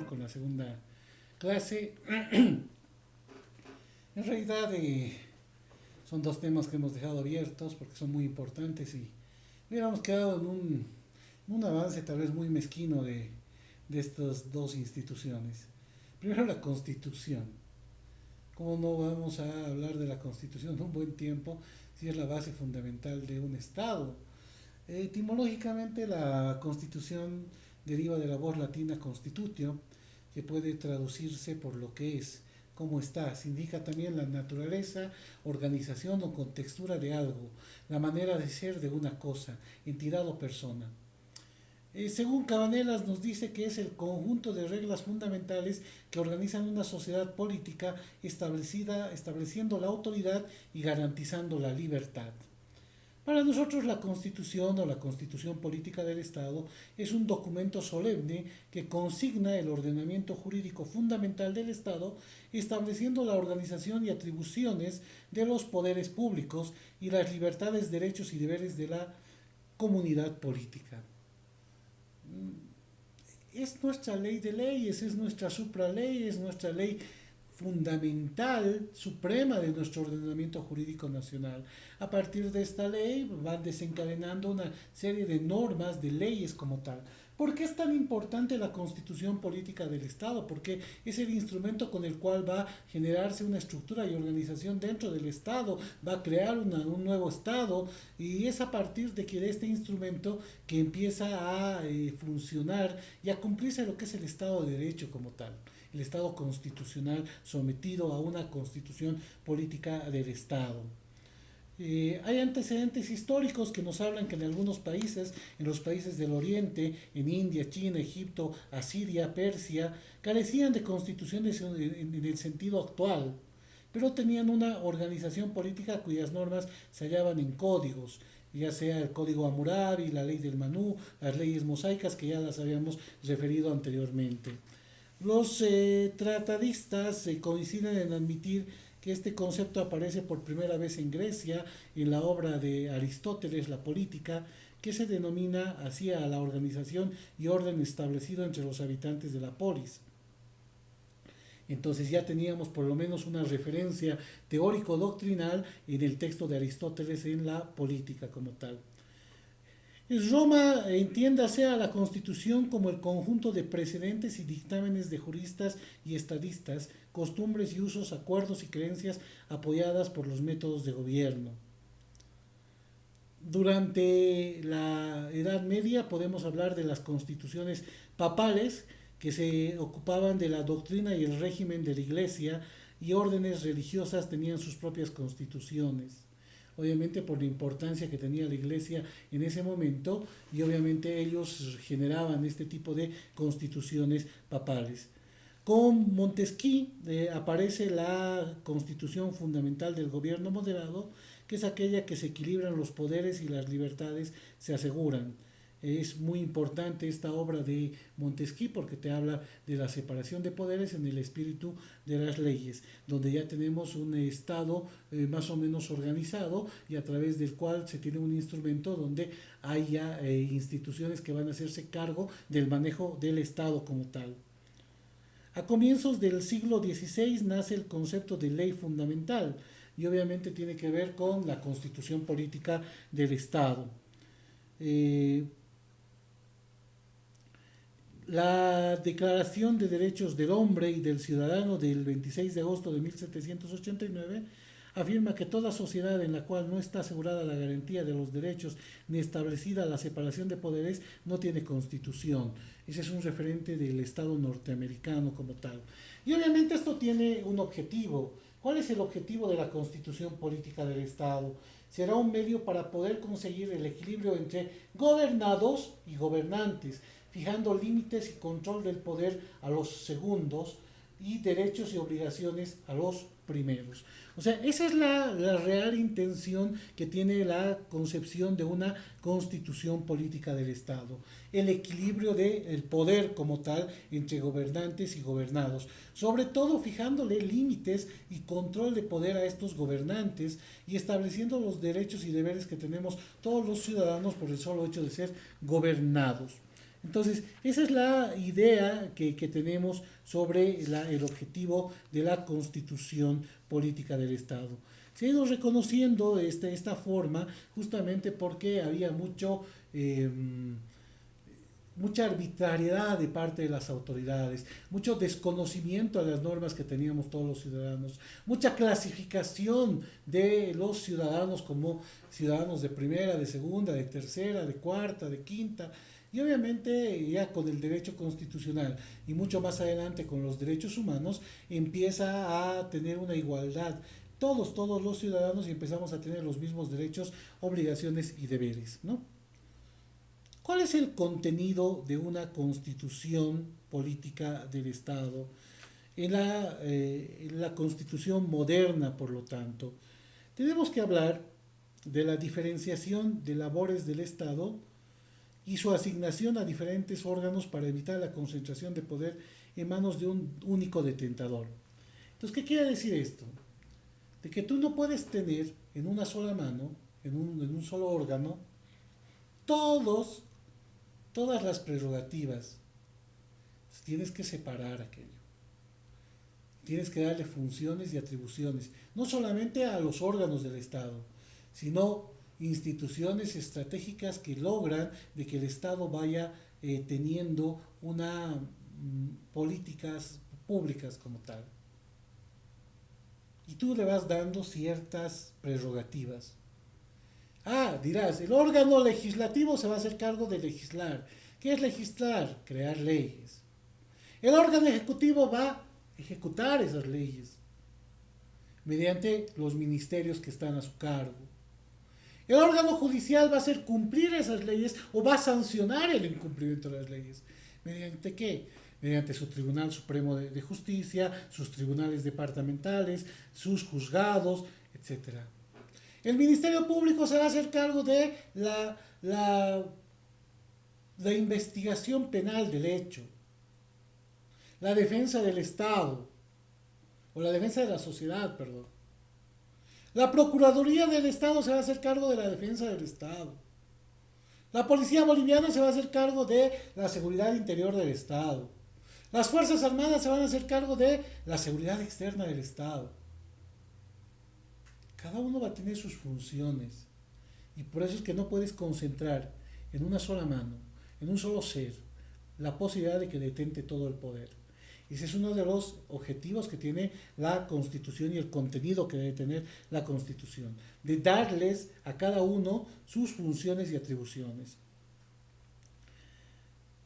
continuar con la segunda clase. En realidad son dos temas que hemos dejado abiertos porque son muy importantes y hubiéramos quedado en un avance tal vez muy mezquino de estas dos instituciones. Primero la Constitución. ¿Cómo no vamos a hablar de la Constitución un buen tiempo si es la base fundamental de un Estado? Etimológicamente la Constitución deriva de la voz latina constitutio, que puede traducirse por lo que es, cómo está. Se indica también la naturaleza, organización o contextura de algo, la manera de ser de una cosa, entidad o persona. Según Cabanelas nos dice que es el conjunto de reglas fundamentales que organizan una sociedad política estableciendo la autoridad y garantizando la libertad. Para nosotros la Constitución o la Constitución Política del Estado es un documento solemne que consigna el ordenamiento jurídico fundamental del Estado, estableciendo la organización y atribuciones de los poderes públicos y las libertades, derechos y deberes de la comunidad política. Es nuestra ley de leyes, es nuestra supraley, es nuestra ley fundamental, suprema de nuestro ordenamiento jurídico nacional. A partir de esta ley van desencadenando una serie de normas, de leyes como tal. ¿Por qué es tan importante la Constitución Política del Estado? Porque es el instrumento con el cual va a generarse una estructura y organización dentro del Estado, va a crear un nuevo Estado, y es a partir de que de este instrumento que empieza a funcionar y a cumplirse lo que es el Estado de Derecho como tal, el Estado constitucional sometido a una constitución política del Estado. Hay antecedentes históricos que nos hablan que en algunos países, en los países del Oriente, en India, China, Egipto, Asiria, Persia, carecían de constituciones en el sentido actual, pero tenían una organización política cuyas normas se hallaban en códigos, ya sea el Código Hammurabi, la Ley del Manú, las leyes mosaicas que ya las habíamos referido anteriormente. Los tratadistas coinciden en admitir que este concepto aparece por primera vez en Grecia, en la obra de Aristóteles, La Política, que se denomina así a la organización y orden establecido entre los habitantes de la polis. Entonces ya teníamos por lo menos una referencia teórico-doctrinal en el texto de Aristóteles en la política como tal. Roma entiéndase a la Constitución como el conjunto de precedentes y dictámenes de juristas y estadistas, costumbres y usos, acuerdos y creencias apoyadas por los métodos de gobierno. Durante la Edad Media podemos hablar de las constituciones papales que se ocupaban de la doctrina y el régimen de la Iglesia, y órdenes religiosas tenían sus propias constituciones, obviamente por la importancia que tenía la Iglesia en ese momento, y obviamente ellos generaban este tipo de constituciones papales. Con Montesquieu aparece la constitución fundamental del gobierno moderado, que es aquella que se equilibran los poderes y las libertades se aseguran. Es muy importante esta obra de Montesquieu porque te habla de la separación de poderes en el espíritu de las leyes, donde ya tenemos un Estado más o menos organizado y a través del cual se tiene un instrumento donde hay ya instituciones que van a hacerse cargo del manejo del Estado como tal. A comienzos del siglo XVI nace el concepto de ley fundamental y obviamente tiene que ver con la constitución política del Estado. Eh, La Declaración de Derechos del Hombre y del Ciudadano del 26 de agosto de 1789 afirma que toda sociedad en la cual no está asegurada la garantía de los derechos ni establecida la separación de poderes no tiene constitución. Ese es un referente del Estado norteamericano como tal. Y obviamente esto tiene un objetivo. ¿Cuál es el objetivo de la constitución política del Estado? Será un medio para poder conseguir el equilibrio entre gobernados y gobernantes, fijando límites y control del poder a los segundos y derechos y obligaciones a los primeros. O sea, esa es la real intención que tiene la concepción de una constitución política del Estado. El equilibrio del poder como tal entre gobernantes y gobernados. Sobre todo fijándole límites y control de poder a estos gobernantes y estableciendo los derechos y deberes que tenemos todos los ciudadanos por el solo hecho de ser gobernados. Entonces, esa es la idea que tenemos sobre el objetivo de la constitución política del Estado. Se ha ido reconociendo esta forma justamente porque había mucha arbitrariedad de parte de las autoridades, mucho desconocimiento de las normas que teníamos todos los ciudadanos, mucha clasificación de los ciudadanos como ciudadanos de primera, de segunda, de tercera, de cuarta, de quinta, y obviamente ya con el derecho constitucional y mucho más adelante con los derechos humanos empieza a tener una igualdad. Todos los ciudadanos y empezamos a tener los mismos derechos, obligaciones y deberes, ¿no? ¿Cuál es el contenido de una constitución política del Estado? En la constitución moderna, por lo tanto, tenemos que hablar de la diferenciación de labores del Estado y su asignación a diferentes órganos para evitar la concentración de poder en manos de un único detentador. Entonces, ¿qué quiere decir esto? De que tú no puedes tener en una sola mano, en un solo órgano, todos todas las prerrogativas. Tienes que separar aquello. Tienes que darle funciones y atribuciones, no solamente a los órganos del Estado, sino instituciones estratégicas que logran de que el Estado vaya teniendo políticas públicas como tal. Y tú le vas dando ciertas prerrogativas. Ah, dirás, el órgano legislativo se va a hacer cargo de legislar. ¿Qué es legislar? Crear leyes. El órgano ejecutivo va a ejecutar esas leyes mediante los ministerios que están a su cargo. El órgano judicial va a hacer cumplir esas leyes o va a sancionar el incumplimiento de las leyes. ¿Mediante qué? Mediante su Tribunal Supremo de Justicia, sus tribunales departamentales, sus juzgados, etcétera. El Ministerio Público se va a hacer cargo de la investigación penal del hecho, la defensa del Estado, o la defensa de la sociedad, perdón. La Procuraduría del Estado se va a hacer cargo de la defensa del Estado. La Policía Boliviana se va a hacer cargo de la seguridad interior del Estado. Las Fuerzas Armadas se van a hacer cargo de la seguridad externa del Estado. Cada uno va a tener sus funciones. Y por eso es que no puedes concentrar en una sola mano, en un solo ser, la posibilidad de que detente todo el poder. Ese es uno de los objetivos que tiene la Constitución y el contenido que debe tener la Constitución, de darles a cada uno sus funciones y atribuciones.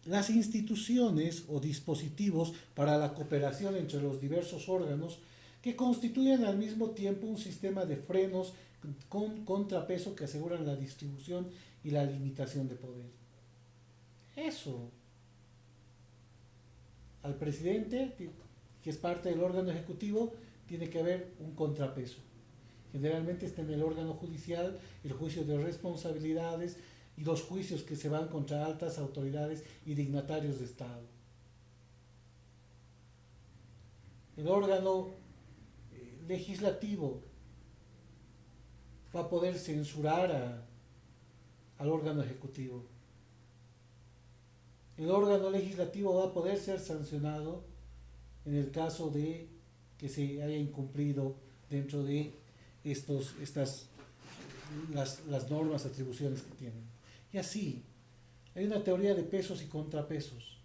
Las instituciones o dispositivos para la cooperación entre los diversos órganos que constituyen al mismo tiempo un sistema de frenos con contrapeso que aseguran la distribución y la limitación de poder. Eso. Al presidente, que es parte del órgano ejecutivo, tiene que haber un contrapeso. Generalmente está en el órgano judicial, el juicio de responsabilidades y los juicios que se van contra altas autoridades y dignatarios de Estado. El órgano legislativo va a poder censurar al órgano ejecutivo. El órgano legislativo va a poder ser sancionado en el caso de que se haya incumplido dentro de las normas, atribuciones que tienen. Y así, hay una teoría de pesos y contrapesos.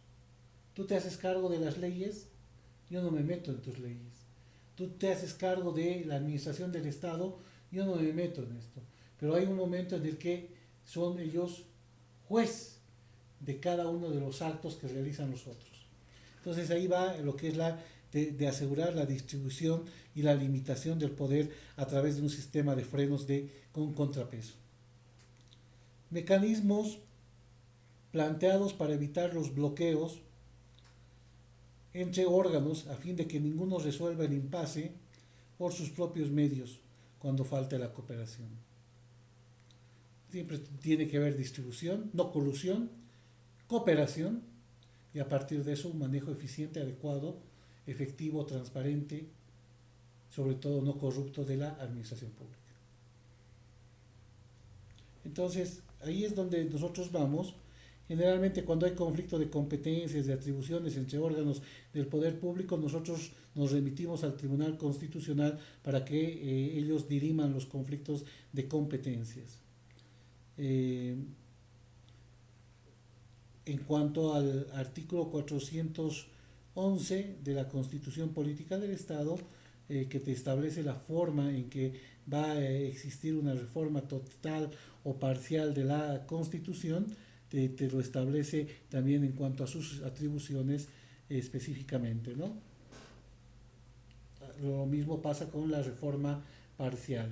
Tú te haces cargo de las leyes, yo no me meto en tus leyes. Tú te haces cargo de la administración del Estado, yo no me meto en esto. Pero hay un momento en el que son ellos juez de cada uno de los actos que realizan los otros. Entonces ahí va lo que es de asegurar la distribución y la limitación del poder a través de un sistema de frenos con contrapeso. Mecanismos planteados para evitar los bloqueos entre órganos a fin de que ninguno resuelva el impasse por sus propios medios cuando falte la cooperación. Siempre tiene que haber distribución, no colusión, cooperación y a partir de eso un manejo eficiente, adecuado, efectivo, transparente, sobre todo no corrupto de la administración pública. Entonces, ahí es donde nosotros vamos Generalmente cuando hay conflicto de competencias, de atribuciones entre órganos del poder público, nosotros nos remitimos al Tribunal Constitucional para que ellos diriman los conflictos de competencias. Eh, en cuanto al artículo 411 de la Constitución Política del Estado, que te establece la forma en que va a existir una reforma total o parcial de la Constitución, te lo establece también en cuanto a sus atribuciones específicamente, ¿no? Lo mismo pasa con la reforma parcial.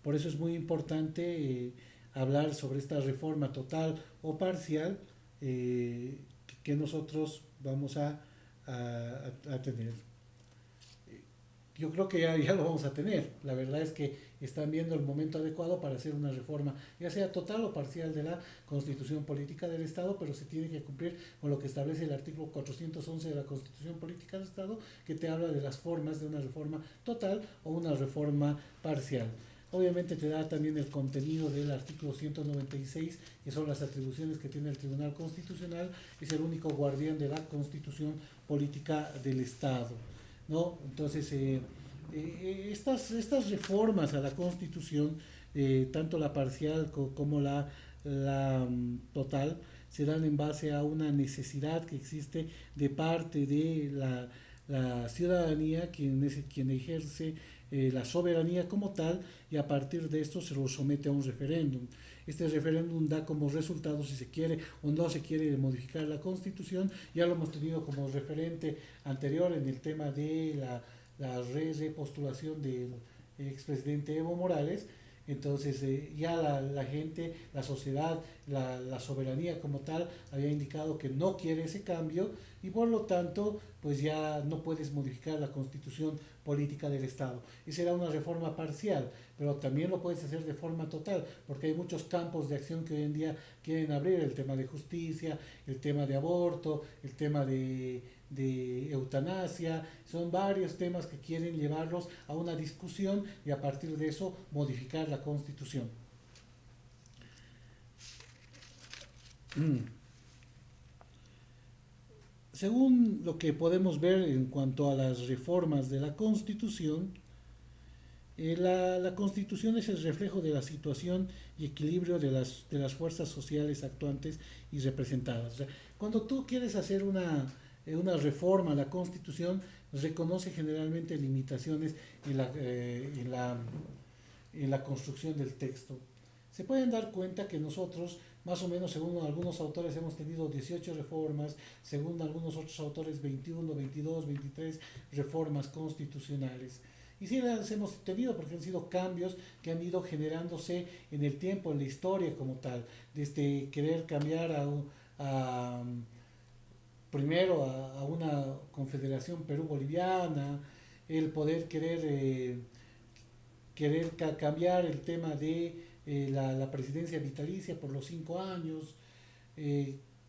Por eso es muy importante hablar sobre esta reforma total o parcial que nosotros vamos a tener. Yo creo que ya lo vamos a tener. La verdad es que están viendo el momento adecuado para hacer una reforma, ya sea total o parcial, de la Constitución Política del Estado, pero se tiene que cumplir con lo que establece el artículo 411 de la Constitución Política del Estado, que te habla de las formas de una reforma total o una reforma parcial. Obviamente te da también el contenido del artículo 196, que son las atribuciones que tiene el Tribunal Constitucional. Es el único guardián de la Constitución Política del Estado, ¿no? Entonces, estas reformas a la Constitución, tanto la parcial como la total, se dan en base a una necesidad que existe de parte de la ciudadanía, quien ejerce la soberanía como tal, y a partir de esto se lo somete a un referéndum. Este referéndum da como resultado si se quiere o no se quiere modificar la Constitución. Ya lo hemos tenido como referente anterior en el tema de la repostulación del expresidente Evo Morales. Entonces ya la gente, la sociedad, la soberanía como tal había indicado que no quiere ese cambio, y por lo tanto pues ya no puedes modificar la Constitución Política del Estado. Y será una reforma parcial, pero también lo puedes hacer de forma total, porque hay muchos campos de acción que hoy en día quieren abrir: el tema de justicia, el tema de aborto, el tema de eutanasia. Son varios temas que quieren llevarlos a una discusión y a partir de eso modificar la Constitución. Según lo que podemos ver en cuanto a las reformas de la Constitución, la Constitución es el reflejo de la situación y equilibrio de las fuerzas sociales actuantes y representadas. O sea, cuando tú quieres hacer una reforma a la Constitución, reconoce generalmente limitaciones en la construcción del texto. Se pueden dar cuenta que nosotros, más o menos según algunos autores, hemos tenido 18 reformas, según algunos otros autores 21, 22, 23 reformas constitucionales. Y sí las hemos tenido porque han sido cambios que han ido generándose en el tiempo, en la historia como tal, desde querer cambiar a primero a una confederación Perú-Boliviana, el poder querer cambiar el tema de la presidencia vitalicia por los 5 años,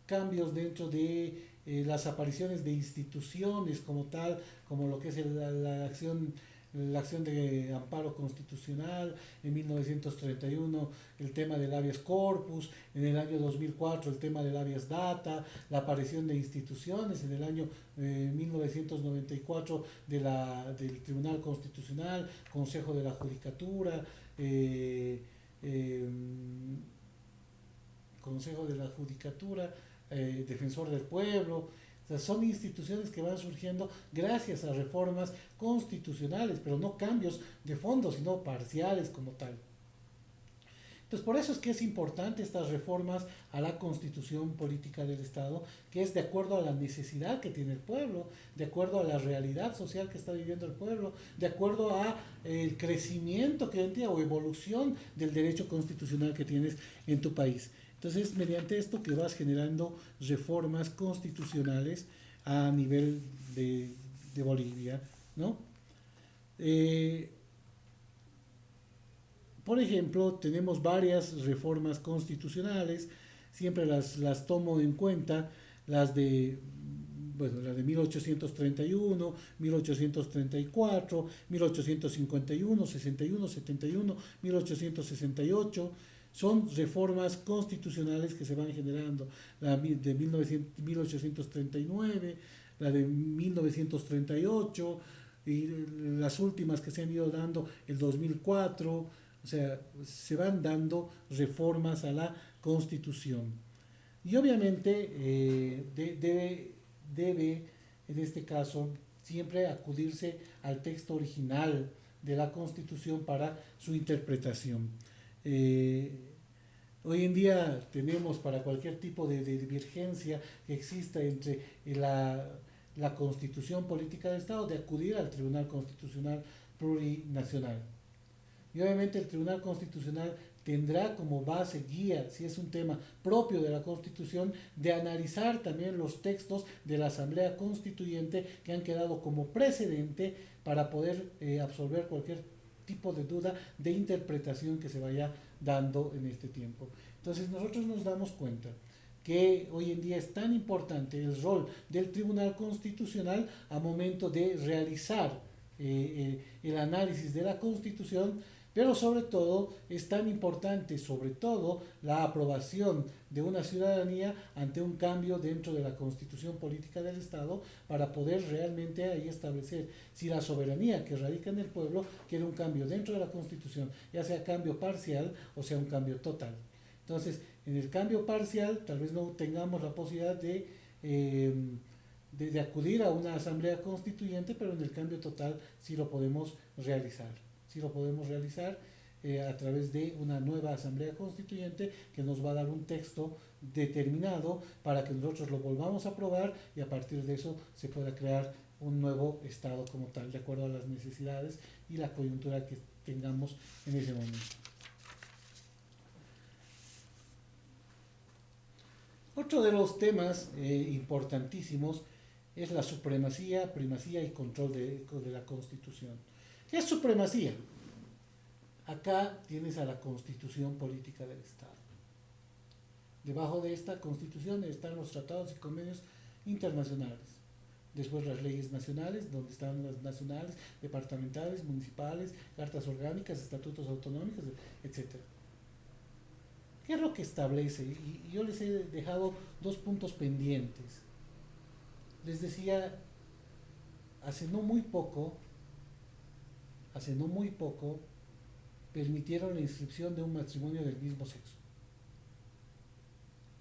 cambios dentro de las apariciones de instituciones como tal, como lo que es la acción de amparo constitucional en 1931, el tema del habeas corpus, en el año 2004 el tema del habeas data, la aparición de instituciones en el año 1994 del Tribunal Constitucional, Consejo de la Judicatura, eh, Consejo de la Judicatura, Defensor del Pueblo. O sea, son instituciones que van surgiendo gracias a reformas constitucionales, pero no cambios de fondo, sino parciales como tal. Entonces, por eso es que es importante estas reformas a la Constitución Política del Estado, que es de acuerdo a la necesidad que tiene el pueblo, de acuerdo a la realidad social que está viviendo el pueblo, de acuerdo a el crecimiento que hoy en día, o evolución del derecho constitucional que tienes en tu país. Entonces, mediante esto que vas generando reformas constitucionales a nivel de Bolivia, ¿no? Por ejemplo, tenemos varias reformas constitucionales, siempre las tomo en cuenta, las de, bueno, la de 1831, 1834, 1851, 61, 71, 1868, son reformas constitucionales que se van generando, la de 1839, la de 1938 y las últimas que se han ido dando el 2004, o sea, se van dando reformas a la Constitución. Y obviamente debe, en este caso, siempre acudirse al texto original de la Constitución para su interpretación. Eh, Hoy en día tenemos para cualquier tipo de divergencia que exista entre la Constitución política del Estado de acudir al Tribunal Constitucional Plurinacional. Y obviamente el Tribunal Constitucional tendrá como base, guía, si es un tema propio de la Constitución, de analizar también los textos de la Asamblea Constituyente que han quedado como precedente para poder absolver cualquier tipo de duda de interpretación que se vaya dando en este tiempo. Entonces nosotros nos damos cuenta que hoy en día es tan importante el rol del Tribunal Constitucional a momento de realizar el análisis de la Constitución, pero sobre todo es tan importante, sobre todo, la aprobación de una ciudadanía ante un cambio dentro de la Constitución política del Estado para poder realmente ahí establecer si la soberanía que radica en el pueblo quiere un cambio dentro de la Constitución, ya sea cambio parcial o sea un cambio total. Entonces, en el cambio parcial tal vez no tengamos la posibilidad de acudir a una asamblea constituyente, pero en el cambio total sí lo podemos realizar. Sí lo podemos realizar a través de una nueva asamblea constituyente que nos va a dar un texto determinado para que nosotros lo volvamos a aprobar y a partir de eso se pueda crear un nuevo Estado como tal, de acuerdo a las necesidades y la coyuntura que tengamos en ese momento. Otro de los temas importantísimos es la supremacía, primacía y control de la Constitución. ¿Qué es supremacía? Acá tienes a la Constitución política del Estado. Debajo de esta Constitución están los tratados y convenios internacionales. Después las leyes nacionales, donde están las nacionales, departamentales, municipales, cartas orgánicas, estatutos autonómicos, etc. ¿Qué es lo que establece? Y yo les he dejado dos puntos pendientes. Les decía, hace no muy poco, permitieron la inscripción de un matrimonio del mismo sexo.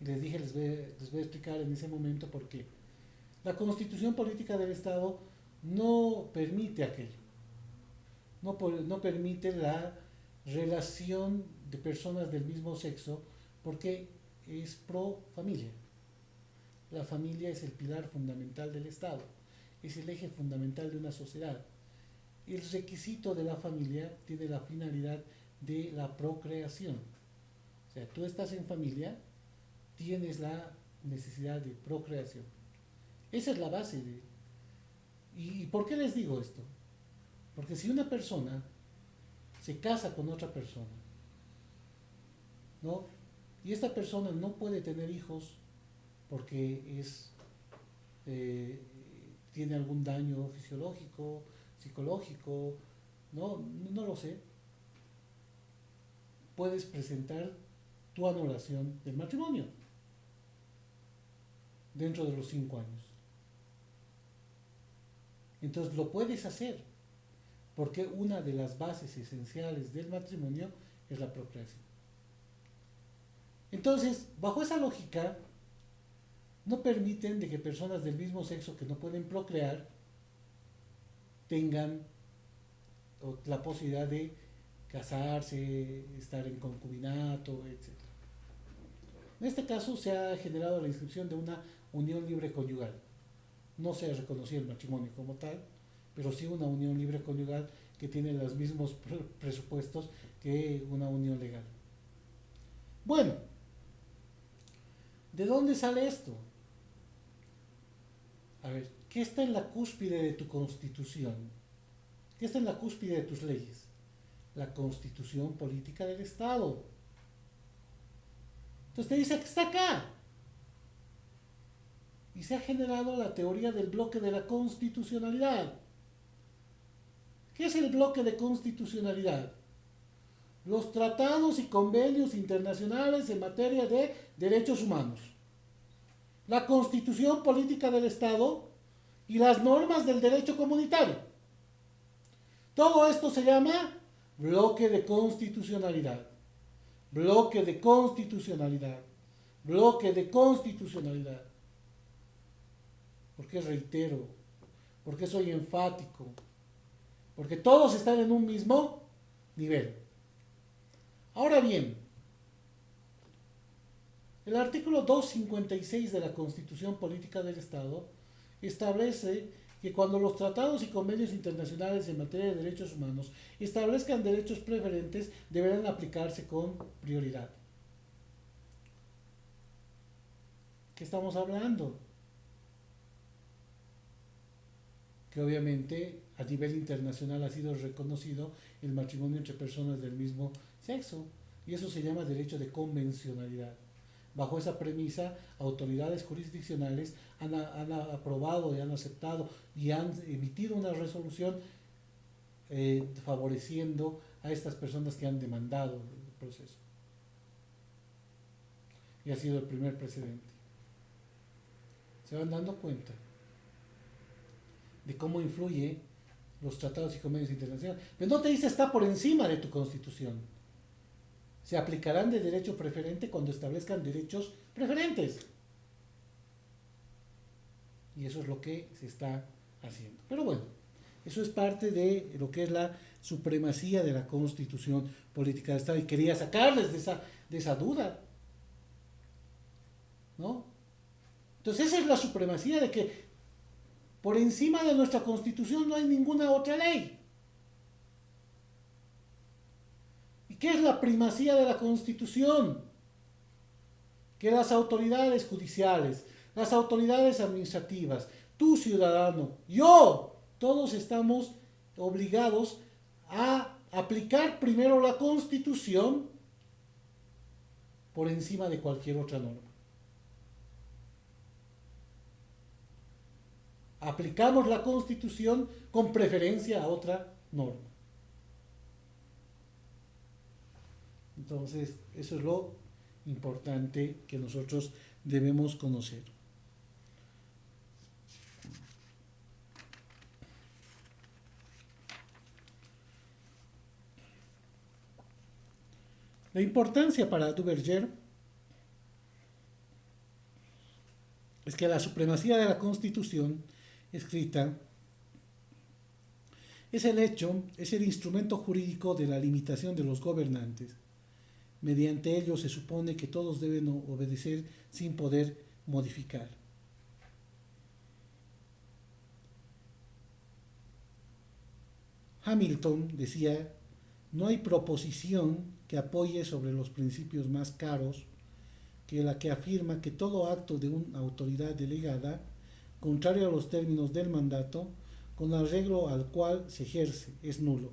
Y les dije, les voy a explicar en ese momento por qué. La Constitución política del Estado no permite aquello. No permite la relación de personas del mismo sexo porque es pro familia. La familia es el pilar fundamental del Estado, es el eje fundamental de una sociedad. El requisito de la familia tiene la finalidad de la procreación. O sea, tú estás en familia, tienes la necesidad de procreación. Esa es la base de... ¿Y por qué les digo esto? Porque si una persona se casa con otra persona, ¿no? Y esta persona no puede tener hijos porque tiene algún daño fisiológico, psicológico, no lo sé, puedes presentar tu anulación del matrimonio dentro de los 5 años. Entonces lo puedes hacer, porque una de las bases esenciales del matrimonio es la procreación. Entonces, bajo esa lógica, no permiten de que personas del mismo sexo que no pueden procrear tengan la posibilidad de casarse, estar en concubinato, etc. En este caso se ha generado la inscripción de una unión libre conyugal. No se ha reconocido el matrimonio como tal, pero sí una unión libre conyugal que tiene los mismos presupuestos que una unión legal. Bueno, ¿de dónde sale esto? A ver, ¿qué está en la cúspide de tu constitución? ¿Qué está en la cúspide de tus leyes? La Constitución política del Estado. Entonces te dice que está acá. Y se ha generado la teoría del bloque de la constitucionalidad. ¿Qué es el bloque de constitucionalidad? los tratados y convenios internacionales en materia de derechos humanos, la constitución política del Estado y las normas del derecho comunitario. Todo esto se llama bloque de constitucionalidad, bloque de constitucionalidad, bloque de constitucionalidad. ¿Por qué reitero? ¿Por qué soy enfático? Porque todos están en un mismo nivel. Ahora bien, el artículo 256 de la Constitución Política del Estado establece que cuando los tratados y convenios internacionales en materia de derechos humanos establezcan derechos preferentes, deberán aplicarse con prioridad. ¿Qué estamos hablando? Que obviamente a nivel internacional ha sido reconocido el matrimonio entre personas del mismo sexo, y eso se llama derecho de convencionalidad. Bajo esa premisa, autoridades jurisdiccionales han aprobado y han aceptado y han emitido una resolución favoreciendo a estas personas que han demandado el proceso. Y ha sido el primer precedente. ¿Se van dando cuenta de cómo influye los tratados y convenios internacionales? Pero no te dice está por encima de tu constitución. Se aplicarán de derecho preferente cuando establezcan derechos preferentes. Y eso es lo que se está haciendo. Pero bueno, eso es parte de lo que es la supremacía de la Constitución Política del Estado. Y quería sacarles de esa duda, ¿no? Entonces esa es la supremacía de que por encima de nuestra Constitución no hay ninguna otra ley. ¿Y qué es la primacía de la Constitución? Que las autoridades judiciales, las autoridades administrativas, tú ciudadano, yo, todos estamos obligados a aplicar primero la Constitución por encima de cualquier otra norma. Aplicamos la Constitución con preferencia a otra norma. Entonces, eso es lo importante que nosotros debemos conocer. La importancia para Duverger es que la supremacía de la Constitución escrita es el instrumento jurídico de la limitación de los gobernantes. Mediante ello se supone que todos deben obedecer sin poder modificar. Hamilton decía, no hay proposición que apoye sobre los principios más caros que la que afirma que todo acto de una autoridad delegada, contrario a los términos del mandato, con arreglo al cual se ejerce, es nulo.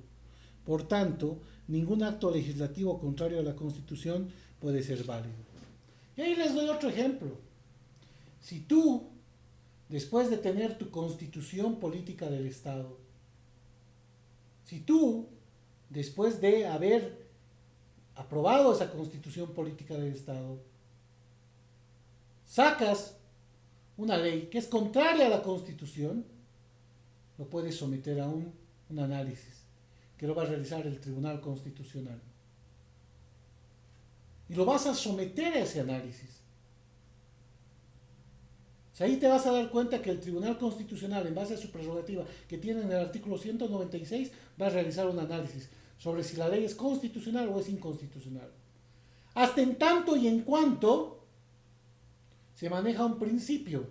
Por tanto, ningún acto legislativo contrario a la Constitución puede ser válido. Y ahí les doy otro ejemplo. Si tú, después de tener tu Constitución Política del Estado, si tú, después de haber aprobado esa Constitución Política del Estado, sacas una ley que es contraria a la Constitución, lo puedes someter a un análisis que lo va a realizar el Tribunal Constitucional. Y lo vas a someter a ese análisis. O sea, ahí te vas a dar cuenta que el Tribunal Constitucional, en base a su prerrogativa que tiene en el artículo 196, va a realizar un análisis sobre si la ley es constitucional o es inconstitucional. Hasta en tanto y en cuanto se maneja un principio,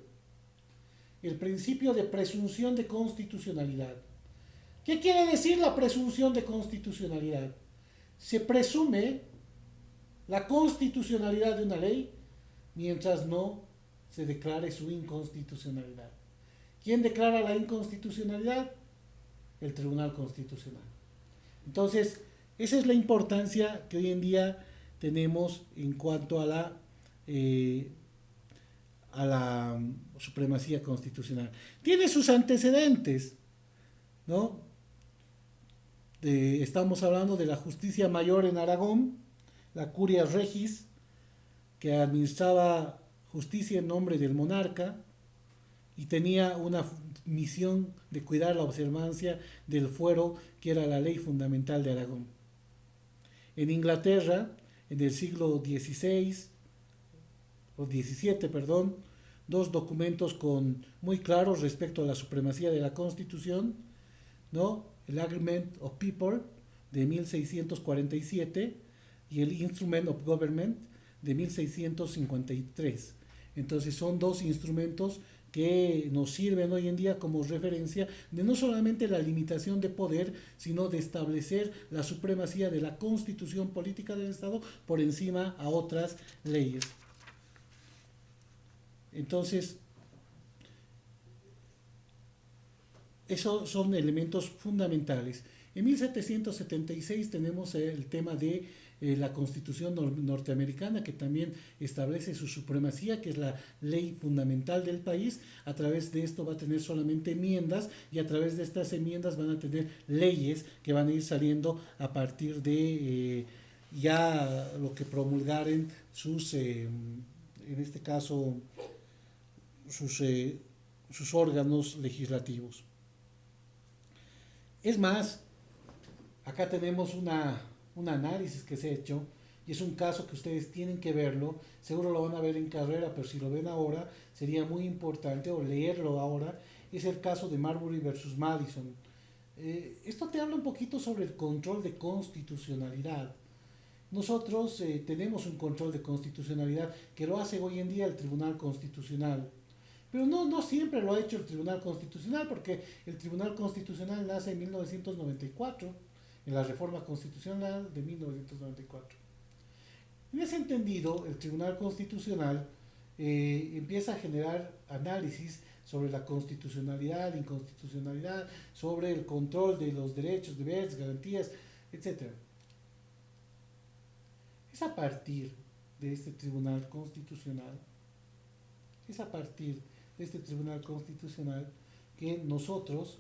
el principio de presunción de constitucionalidad. ¿Qué quiere decir la presunción de constitucionalidad? Se presume la constitucionalidad de una ley mientras no se declare su inconstitucionalidad. ¿Quién declara la inconstitucionalidad? El Tribunal Constitucional. Entonces, esa es la importancia que hoy en día tenemos en cuanto a la supremacía constitucional. Tiene sus antecedentes, ¿no? Estamos hablando de la justicia mayor en Aragón, la Curia Regis, que administraba justicia en nombre del monarca y tenía una misión de cuidar la observancia del fuero, que era la ley fundamental de Aragón. En Inglaterra, en el siglo XVI, o XVII, perdón, dos documentos muy claros respecto a la supremacía de la Constitución, ¿no? El Agreement of People de 1647 y el Instrument of Government de 1653. Entonces son dos instrumentos que nos sirven hoy en día como referencia de no solamente la limitación de poder, sino de establecer la supremacía de la constitución política del Estado por encima a otras leyes. Entonces, esos son elementos fundamentales. En 1776 tenemos el tema de la Constitución norteamericana, que también establece su supremacía, que es la ley fundamental del país. A través de esto va a tener solamente enmiendas, y a través de estas enmiendas van a tener leyes que van a ir saliendo a partir de ya lo que promulgaren sus, en este caso, sus órganos legislativos. Es más, acá tenemos un análisis que se ha hecho, y es un caso que ustedes tienen que verlo. Seguro lo van a ver en carrera, pero si lo ven ahora sería muy importante, o leerlo ahora. Es el caso de Marbury versus Madison. Esto te habla un poquito sobre el control de constitucionalidad. Nosotros tenemos un control de constitucionalidad que lo hace hoy en día el Tribunal Constitucional. Pero no siempre lo ha hecho el Tribunal Constitucional, porque el Tribunal Constitucional nace en 1994, en la reforma constitucional de 1994. En ese entendido, el Tribunal Constitucional empieza a generar análisis sobre la constitucionalidad, inconstitucionalidad, sobre el control de los derechos, deberes, garantías, etc. Es a partir de este Tribunal Constitucional, que nosotros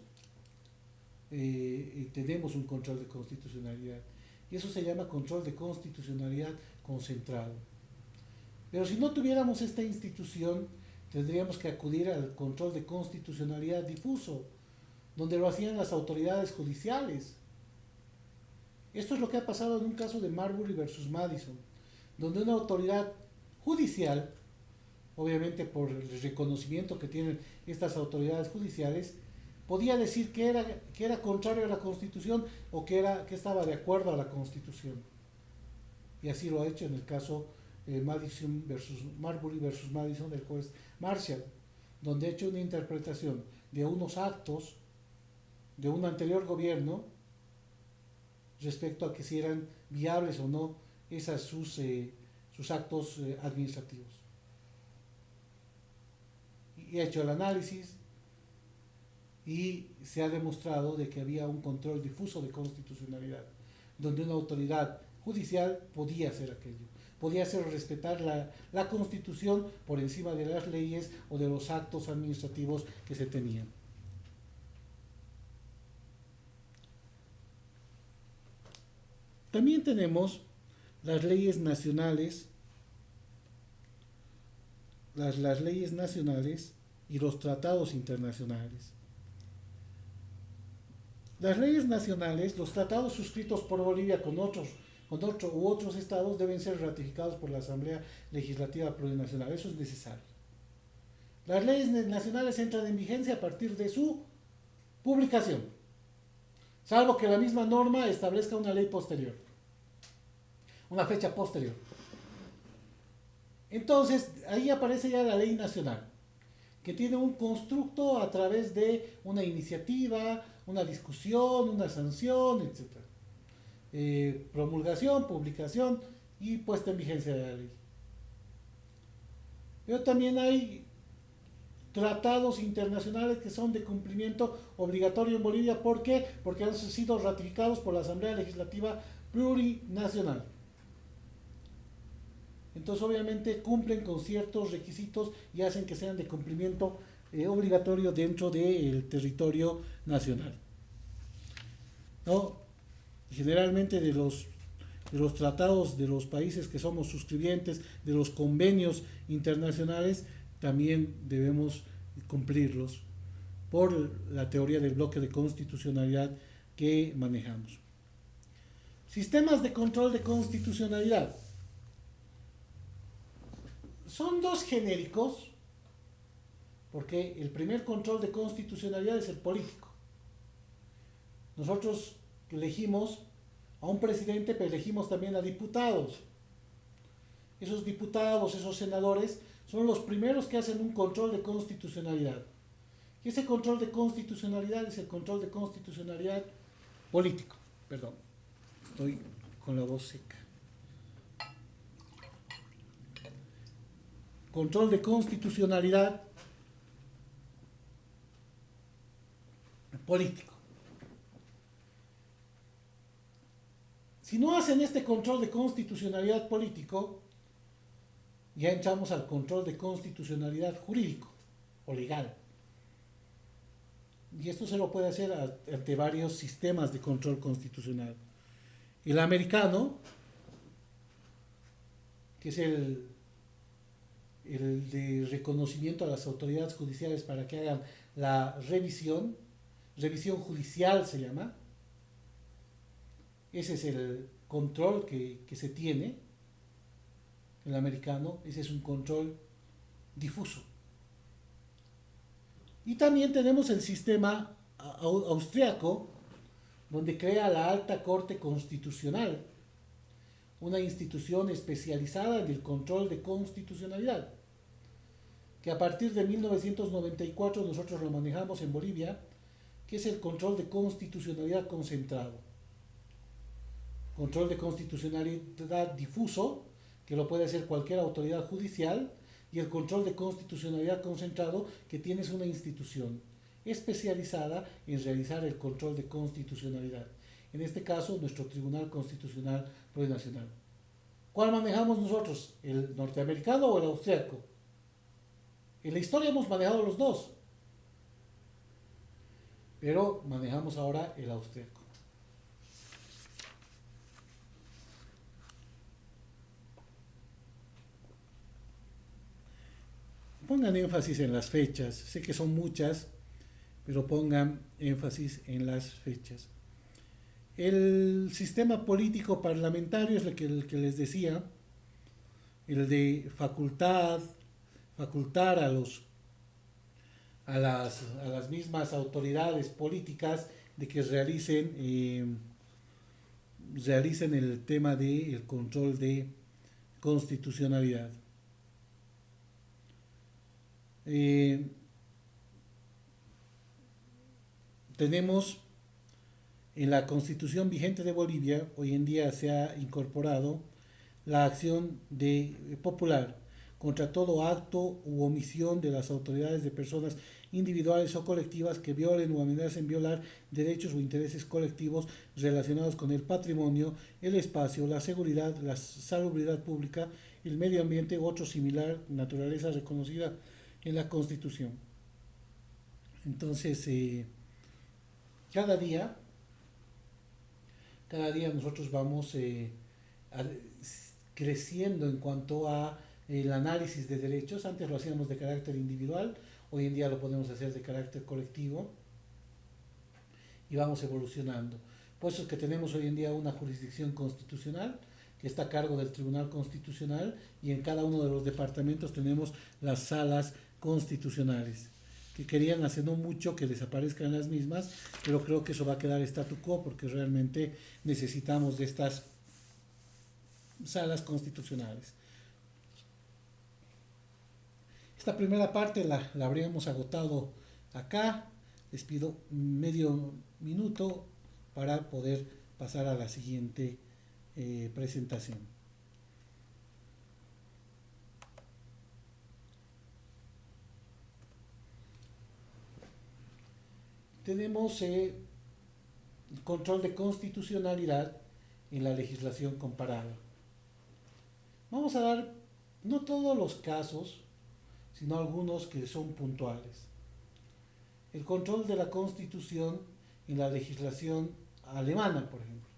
tenemos un control de constitucionalidad, y eso se llama control de constitucionalidad concentrado. Pero si no tuviéramos esta institución, tendríamos que acudir al control de constitucionalidad difuso, donde lo hacían las autoridades judiciales. Esto es lo que ha pasado en un caso de Marbury versus Madison, donde una autoridad judicial, obviamente por el reconocimiento que tienen estas autoridades judiciales, podía decir que era contrario a la Constitución, o que estaba de acuerdo a la Constitución. Y así lo ha hecho en el caso Marbury versus Madison del juez Marshall, donde ha hecho una interpretación de unos actos de un anterior gobierno respecto a que si eran viables o no sus actos administrativos. Y ha hecho el análisis, y se ha demostrado de que había un control difuso de constitucionalidad, donde una autoridad judicial podía hacer aquello, podía hacer respetar la Constitución por encima de las leyes o de los actos administrativos que se tenían. También tenemos las leyes nacionales, las leyes nacionales y los tratados internacionales. Las leyes nacionales, los tratados suscritos por Bolivia con otros estados, deben ser ratificados por la Asamblea Legislativa Plurinacional. Eso es necesario. Las leyes nacionales entran en vigencia a partir de su publicación, salvo que la misma norma establezca una ley posterior, una fecha posterior. Entonces, ahí aparece ya la ley nacional, que tiene un constructo a través de una iniciativa, una discusión, una sanción, etc. Promulgación, publicación y puesta en vigencia de la ley. Pero también hay tratados internacionales que son de cumplimiento obligatorio en Bolivia. ¿Por qué? Porque han sido ratificados por la Asamblea Legislativa Plurinacional. Entonces, obviamente, cumplen con ciertos requisitos y hacen que sean de cumplimiento obligatorio dentro del territorio nacional, ¿no? generalmente de los tratados de los países que somos suscribientes, de los convenios internacionales, también debemos cumplirlos por la teoría del bloque de constitucionalidad que manejamos. Sistemas de control de constitucionalidad. Son dos genéricos, porque el primer control de constitucionalidad es el político. Nosotros elegimos a un presidente, pero elegimos también a diputados. Esos diputados, esos senadores, son los primeros que hacen un control de constitucionalidad. Y ese control de constitucionalidad es el control de constitucionalidad político. Perdón, estoy con la voz seca. Control de constitucionalidad político. Si no hacen este control de constitucionalidad político, ya entramos al control de constitucionalidad jurídico o legal. Y esto se lo puede hacer ante varios sistemas de control constitucional. El americano, que es el de reconocimiento a las autoridades judiciales para que hagan la revisión judicial se llama. Ese es el control que se tiene, el americano, ese es un control difuso. Y también tenemos el sistema austriaco, donde crea la Alta Corte Constitucional, una institución especializada en el control de constitucionalidad, que a partir de 1994 nosotros lo manejamos en Bolivia, que es el control de constitucionalidad concentrado. Control de constitucionalidad difuso, que lo puede hacer cualquier autoridad judicial, y el control de constitucionalidad concentrado, que tienes una institución especializada en realizar el control de constitucionalidad. En este caso, nuestro Tribunal Constitucional Plurinacional. ¿Cuál manejamos nosotros? ¿El norteamericano o el austriaco? En la historia hemos manejado los dos, pero manejamos ahora el austriaco. Pongan énfasis en las fechas. Sé que son muchas, pero pongan énfasis en las fechas. El sistema político parlamentario es el que les decía, el de facultar a las mismas autoridades políticas de que realicen el tema del control de constitucionalidad. Tenemos en la Constitución vigente de Bolivia, hoy en día se ha incorporado la acción popular contra todo acto u omisión de las autoridades de personas individuales o colectivas que violen o amenacen violar derechos o intereses colectivos relacionados con el patrimonio, el espacio, la seguridad, la salubridad pública, el medio ambiente u otro similar naturaleza reconocida en la Constitución. Entonces, cada día nosotros vamos creciendo en cuanto a el análisis de derechos. Antes lo hacíamos de carácter individual, hoy en día lo podemos hacer de carácter colectivo y vamos evolucionando. Por eso es que tenemos hoy en día una jurisdicción constitucional que está a cargo del Tribunal Constitucional, y en cada uno de los departamentos tenemos las salas constitucionales, que querían hace no mucho que desaparezcan las mismas, pero creo que eso va a quedar statu quo porque realmente necesitamos de estas salas constitucionales. Esta primera parte la habríamos agotado acá. Les pido medio minuto para poder pasar a la siguiente presentación. Tenemos control de constitucionalidad en la legislación comparada. Vamos a dar no todos los casos, sino algunos que son puntuales. El control de la Constitución en la legislación alemana, por ejemplo.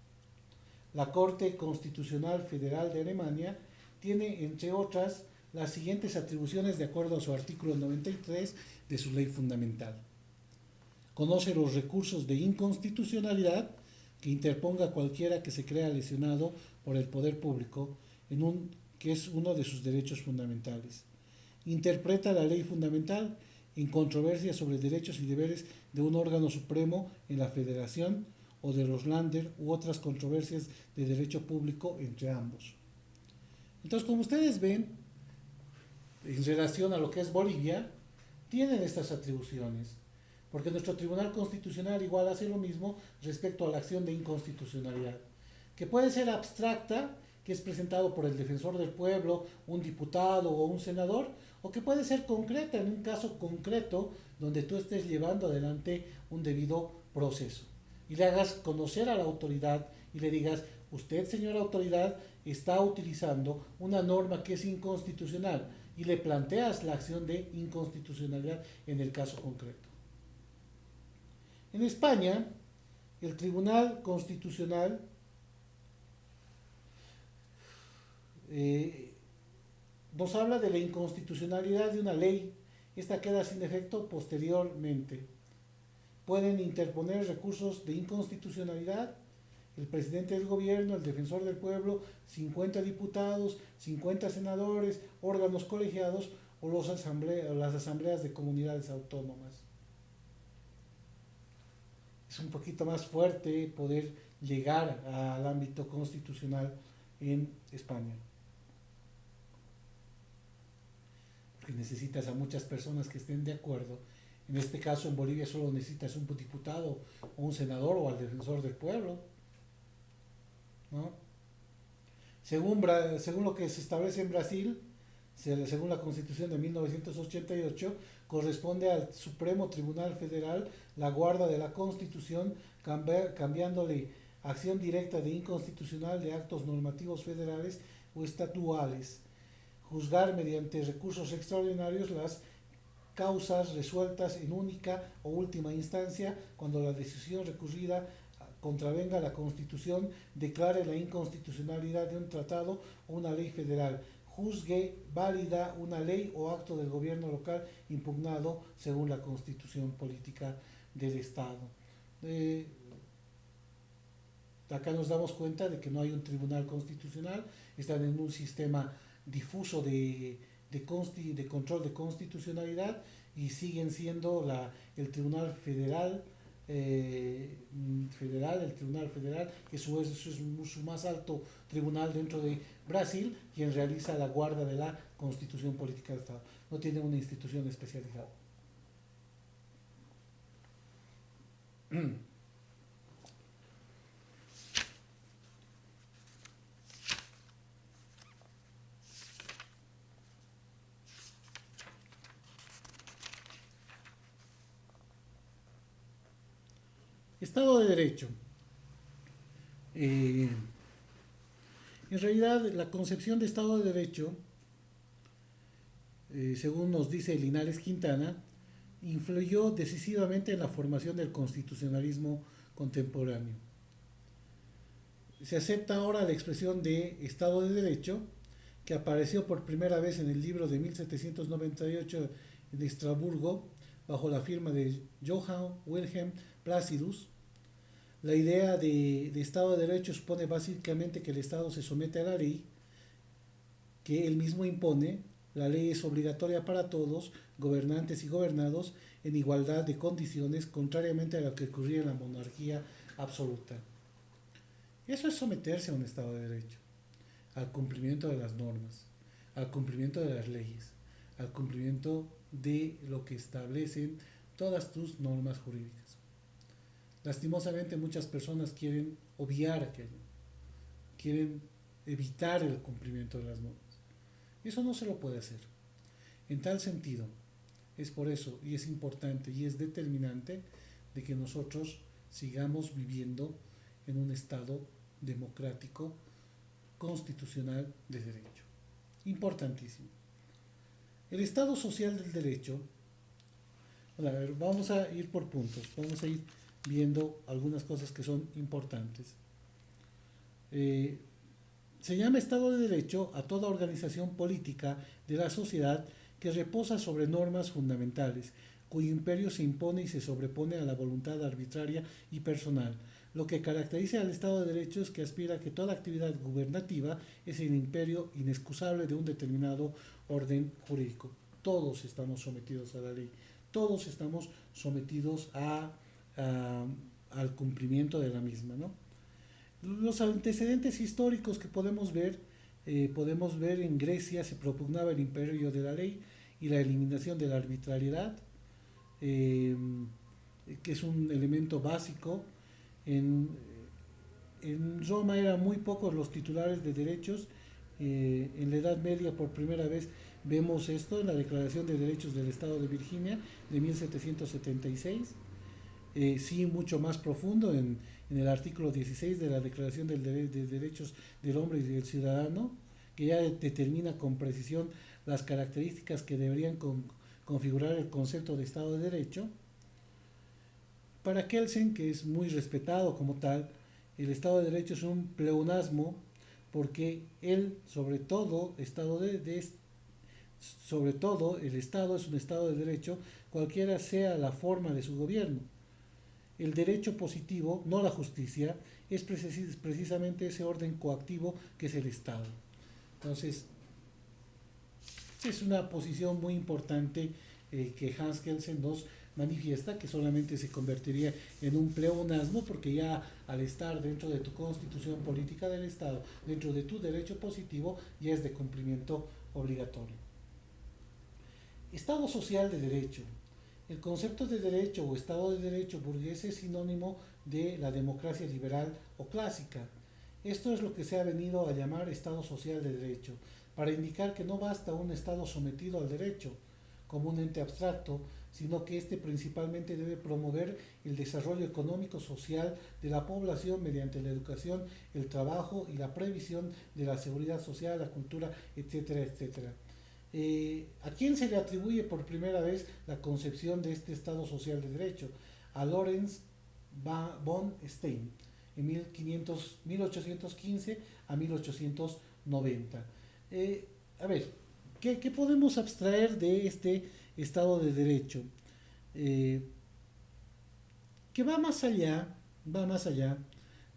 la Corte Constitucional Federal de Alemania tiene, entre otras, las siguientes atribuciones de acuerdo a su artículo 93 de su ley fundamental. Conoce los recursos de inconstitucionalidad que interponga cualquiera que se crea lesionado por el poder público, que es uno de sus derechos fundamentales. Interpreta la ley fundamental en controversias sobre derechos y deberes de un órgano supremo en la federación o de los Länder u otras controversias de derecho público entre ambos. Entonces, como ustedes ven, en relación a lo que es Bolivia, tienen estas atribuciones, porque nuestro Tribunal Constitucional igual hace lo mismo respecto a la acción de inconstitucionalidad, que puede ser abstracta, que es presentado por el defensor del pueblo, un diputado o un senador, o que puede ser concreta en un caso concreto donde tú estés llevando adelante un debido proceso y le hagas conocer a la autoridad y le digas: usted, señora autoridad, está utilizando una norma que es inconstitucional, y le planteas la acción de inconstitucionalidad en el caso concreto. En España, el Tribunal Constitucional nos habla de la inconstitucionalidad de una ley. Esta queda sin efecto posteriormente. Pueden interponer recursos de inconstitucionalidad el presidente del gobierno, el defensor del pueblo, 50 diputados, 50 senadores, órganos colegiados o las asambleas de comunidades autónomas. Es un poquito más fuerte poder llegar al ámbito constitucional en España, porque necesitas a muchas personas que estén de acuerdo. En este caso, en Bolivia solo necesitas un diputado o un senador o al defensor del pueblo, ¿no? Según lo que se establece en Brasil, según la Constitución de 1988, corresponde al Supremo Tribunal Federal la guarda de la Constitución, cambiándole acción directa de inconstitucional de actos normativos federales o estatuales, juzgar mediante recursos extraordinarios las causas resueltas en única o última instancia cuando la decisión recurrida contravenga la Constitución, declare la inconstitucionalidad de un tratado o una ley federal, juzgue válida una ley o acto del gobierno local impugnado según la Constitución política del Estado. Acá nos damos cuenta de que no hay un tribunal constitucional, están en un sistema difuso de control de constitucionalidad y siguen siendo el Tribunal Federal, el Tribunal Federal, que es su más alto tribunal dentro de Brasil, quien realiza la guarda de la Constitución política del Estado. No tiene una institución especializada. Estado de Derecho. En realidad, la concepción de Estado de Derecho, según nos dice Linares Quintana, influyó decisivamente en la formación del constitucionalismo contemporáneo. Se acepta ahora la expresión de Estado de Derecho, que apareció por primera vez en el libro de 1798 en Estrasburgo, bajo la firma de Johann Wilhelm Placidus. La idea de Estado de Derecho supone básicamente que el Estado se somete a la ley que él mismo impone. La ley es obligatoria para todos, gobernantes y gobernados, en igualdad de condiciones, contrariamente a lo que ocurría en la monarquía absoluta. Eso es someterse a un Estado de Derecho, al cumplimiento de las normas, al cumplimiento de las leyes, al cumplimiento de lo que establecen todas tus normas jurídicas. Lastimosamente muchas personas quieren obviar aquello, quieren evitar el cumplimiento de las normas. Eso no se lo puede hacer. En tal sentido, es por eso, y es importante y es determinante, de que nosotros sigamos viviendo en un Estado democrático, constitucional de derecho. Importantísimo. El Estado social del derecho. A ver, vamos a ir por puntos, vamos a ir viendo algunas cosas que son importantes. Eh, Se llama Estado de Derecho a toda organización política de la sociedad que reposa sobre normas fundamentales, cuyo imperio se impone y se sobrepone a la voluntad arbitraria y personal. Lo que caracteriza al Estado de Derecho es que aspira a que toda actividad gubernativa es el imperio inexcusable de un determinado orden jurídico. Todos estamos sometidos a la ley, todos estamos sometidos a- al cumplimiento de la misma, ¿no? Los antecedentes históricos que podemos ver en Grecia se propugnaba el imperio de la ley y la eliminación de la arbitrariedad, eh, que es un elemento básico. En, en Roma eran muy pocos los titulares de derechos. En la Edad Media por primera vez vemos esto en la Declaración de Derechos del Estado de Virginia de 1776. Sí, mucho más profundo en el artículo 16 de la Declaración de Derechos del Hombre y del Ciudadano, que ya determina con precisión las características que deberían configurar el concepto de Estado de Derecho. Para Kelsen, que es muy respetado como tal, el Estado de Derecho es un pleonasmo porque él, sobre todo, el Estado es un Estado de Derecho, cualquiera sea la forma de su gobierno. El derecho positivo, no la justicia, es precisamente ese orden coactivo que es el Estado. Entonces, es una posición muy importante que Hans Kelsen nos manifiesta, que solamente se convertiría en un pleonasmo porque ya al estar dentro de tu constitución política del Estado, dentro de tu derecho positivo, ya es de cumplimiento obligatorio. Estado social de derecho. El concepto de derecho o Estado de Derecho burgués es sinónimo de la democracia liberal o clásica. Esto es lo que se ha venido a llamar Estado social de derecho, para indicar que no basta un Estado sometido al derecho como un ente abstracto, sino que éste principalmente debe promover el desarrollo económico social de la población mediante la educación, el trabajo y la previsión de la seguridad social, la cultura, etcétera, etcétera. ¿A quién se le atribuye por primera vez la concepción de este Estado social de derecho? A Lorenz von Stein en 1815 a 1890. A ver, ¿qué podemos abstraer de este Estado de Derecho? Eh, que va más allá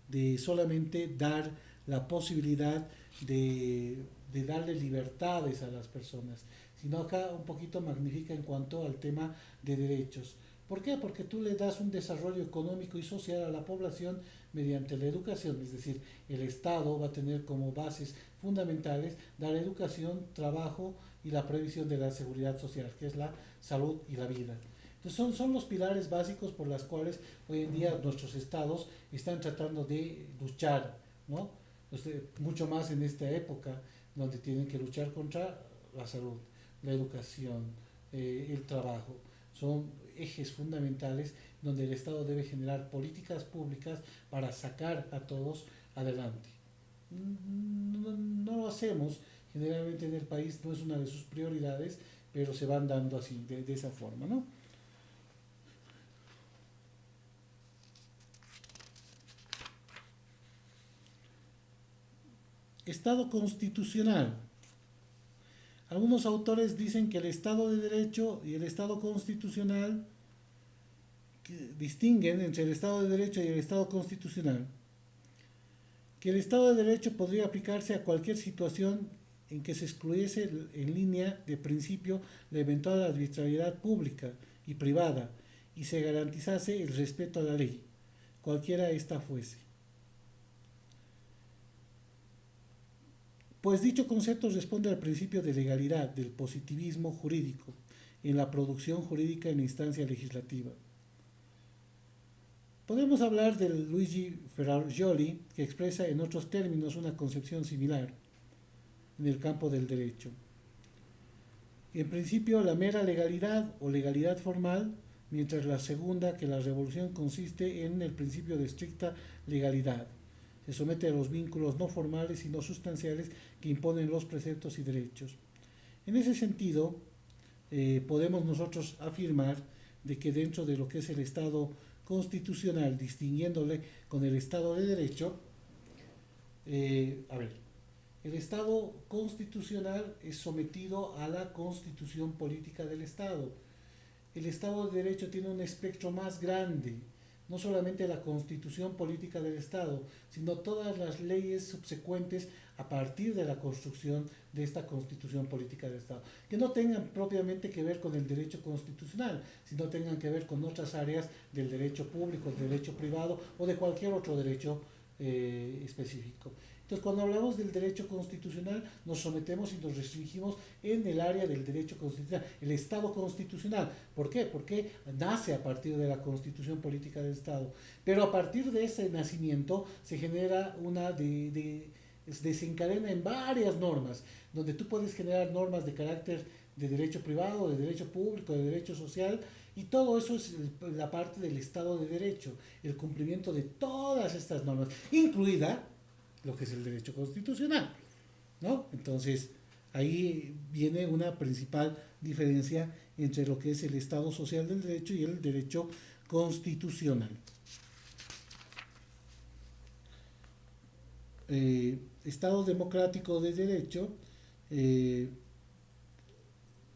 de solamente dar la posibilidad de darle libertades a las personas, sino acá un poquito magnifica en cuanto al tema de derechos. ¿Por qué? Porque tú le das un desarrollo económico y social a la población mediante la educación, es decir, el Estado va a tener como bases fundamentales dar educación, trabajo y la previsión de la seguridad social, que es la salud y la vida. Entonces son los pilares básicos por los cuales hoy en día nuestros estados están tratando de luchar, ¿no? Entonces, mucho más en esta época donde tienen que luchar contra la salud, la educación, el trabajo. Son ejes fundamentales donde el Estado debe generar políticas públicas para sacar a todos adelante. No lo hacemos, generalmente en el país no es una de sus prioridades, pero se van dando así, de esa forma, ¿no? Estado constitucional. Algunos autores dicen que el Estado de Derecho y el Estado constitucional distinguen entre el Estado de Derecho y el Estado constitucional, que el Estado de Derecho podría aplicarse a cualquier situación en que se excluyese en línea de principio la eventual arbitrariedad pública y privada y se garantizase el respeto a la ley, cualquiera ésta fuese. Pues dicho concepto responde al principio de legalidad del positivismo jurídico en la producción jurídica en instancia legislativa. Podemos hablar de Luigi Ferrajoli, que expresa en otros términos una concepción similar en el campo del derecho. En principio, la mera legalidad o legalidad formal, mientras la segunda, que la revolución, consiste en el principio de estricta legalidad. Se somete a los vínculos no formales sino sustanciales que imponen los preceptos y derechos. En ese sentido, podemos nosotros afirmar de que dentro de lo que es el Estado constitucional, distinguiéndole con el Estado de Derecho, A ver, el Estado constitucional es sometido a la constitución política del Estado. El Estado de Derecho tiene un espectro más grande, no solamente la constitución política del Estado, sino todas las leyes subsecuentes a partir de la construcción de esta constitución política del Estado, que no tengan propiamente que ver con el derecho constitucional, sino tengan que ver con otras áreas del derecho público, del derecho privado o de cualquier otro derecho específico. Entonces, cuando hablamos del derecho constitucional, nos sometemos y nos restringimos en el área del derecho constitucional, el Estado constitucional. ¿Por qué? Porque nace a partir de la constitución política del Estado. Pero a partir de ese nacimiento se genera desencadena en varias normas, donde tú puedes generar normas de carácter de derecho privado, de derecho público, de derecho social, y todo eso es la parte del Estado de Derecho, el cumplimiento de todas estas normas, incluida lo que es el derecho constitucional, ¿no? Entonces, ahí viene una principal diferencia entre lo que es el Estado social del derecho y el derecho constitucional. Estado democrático de derecho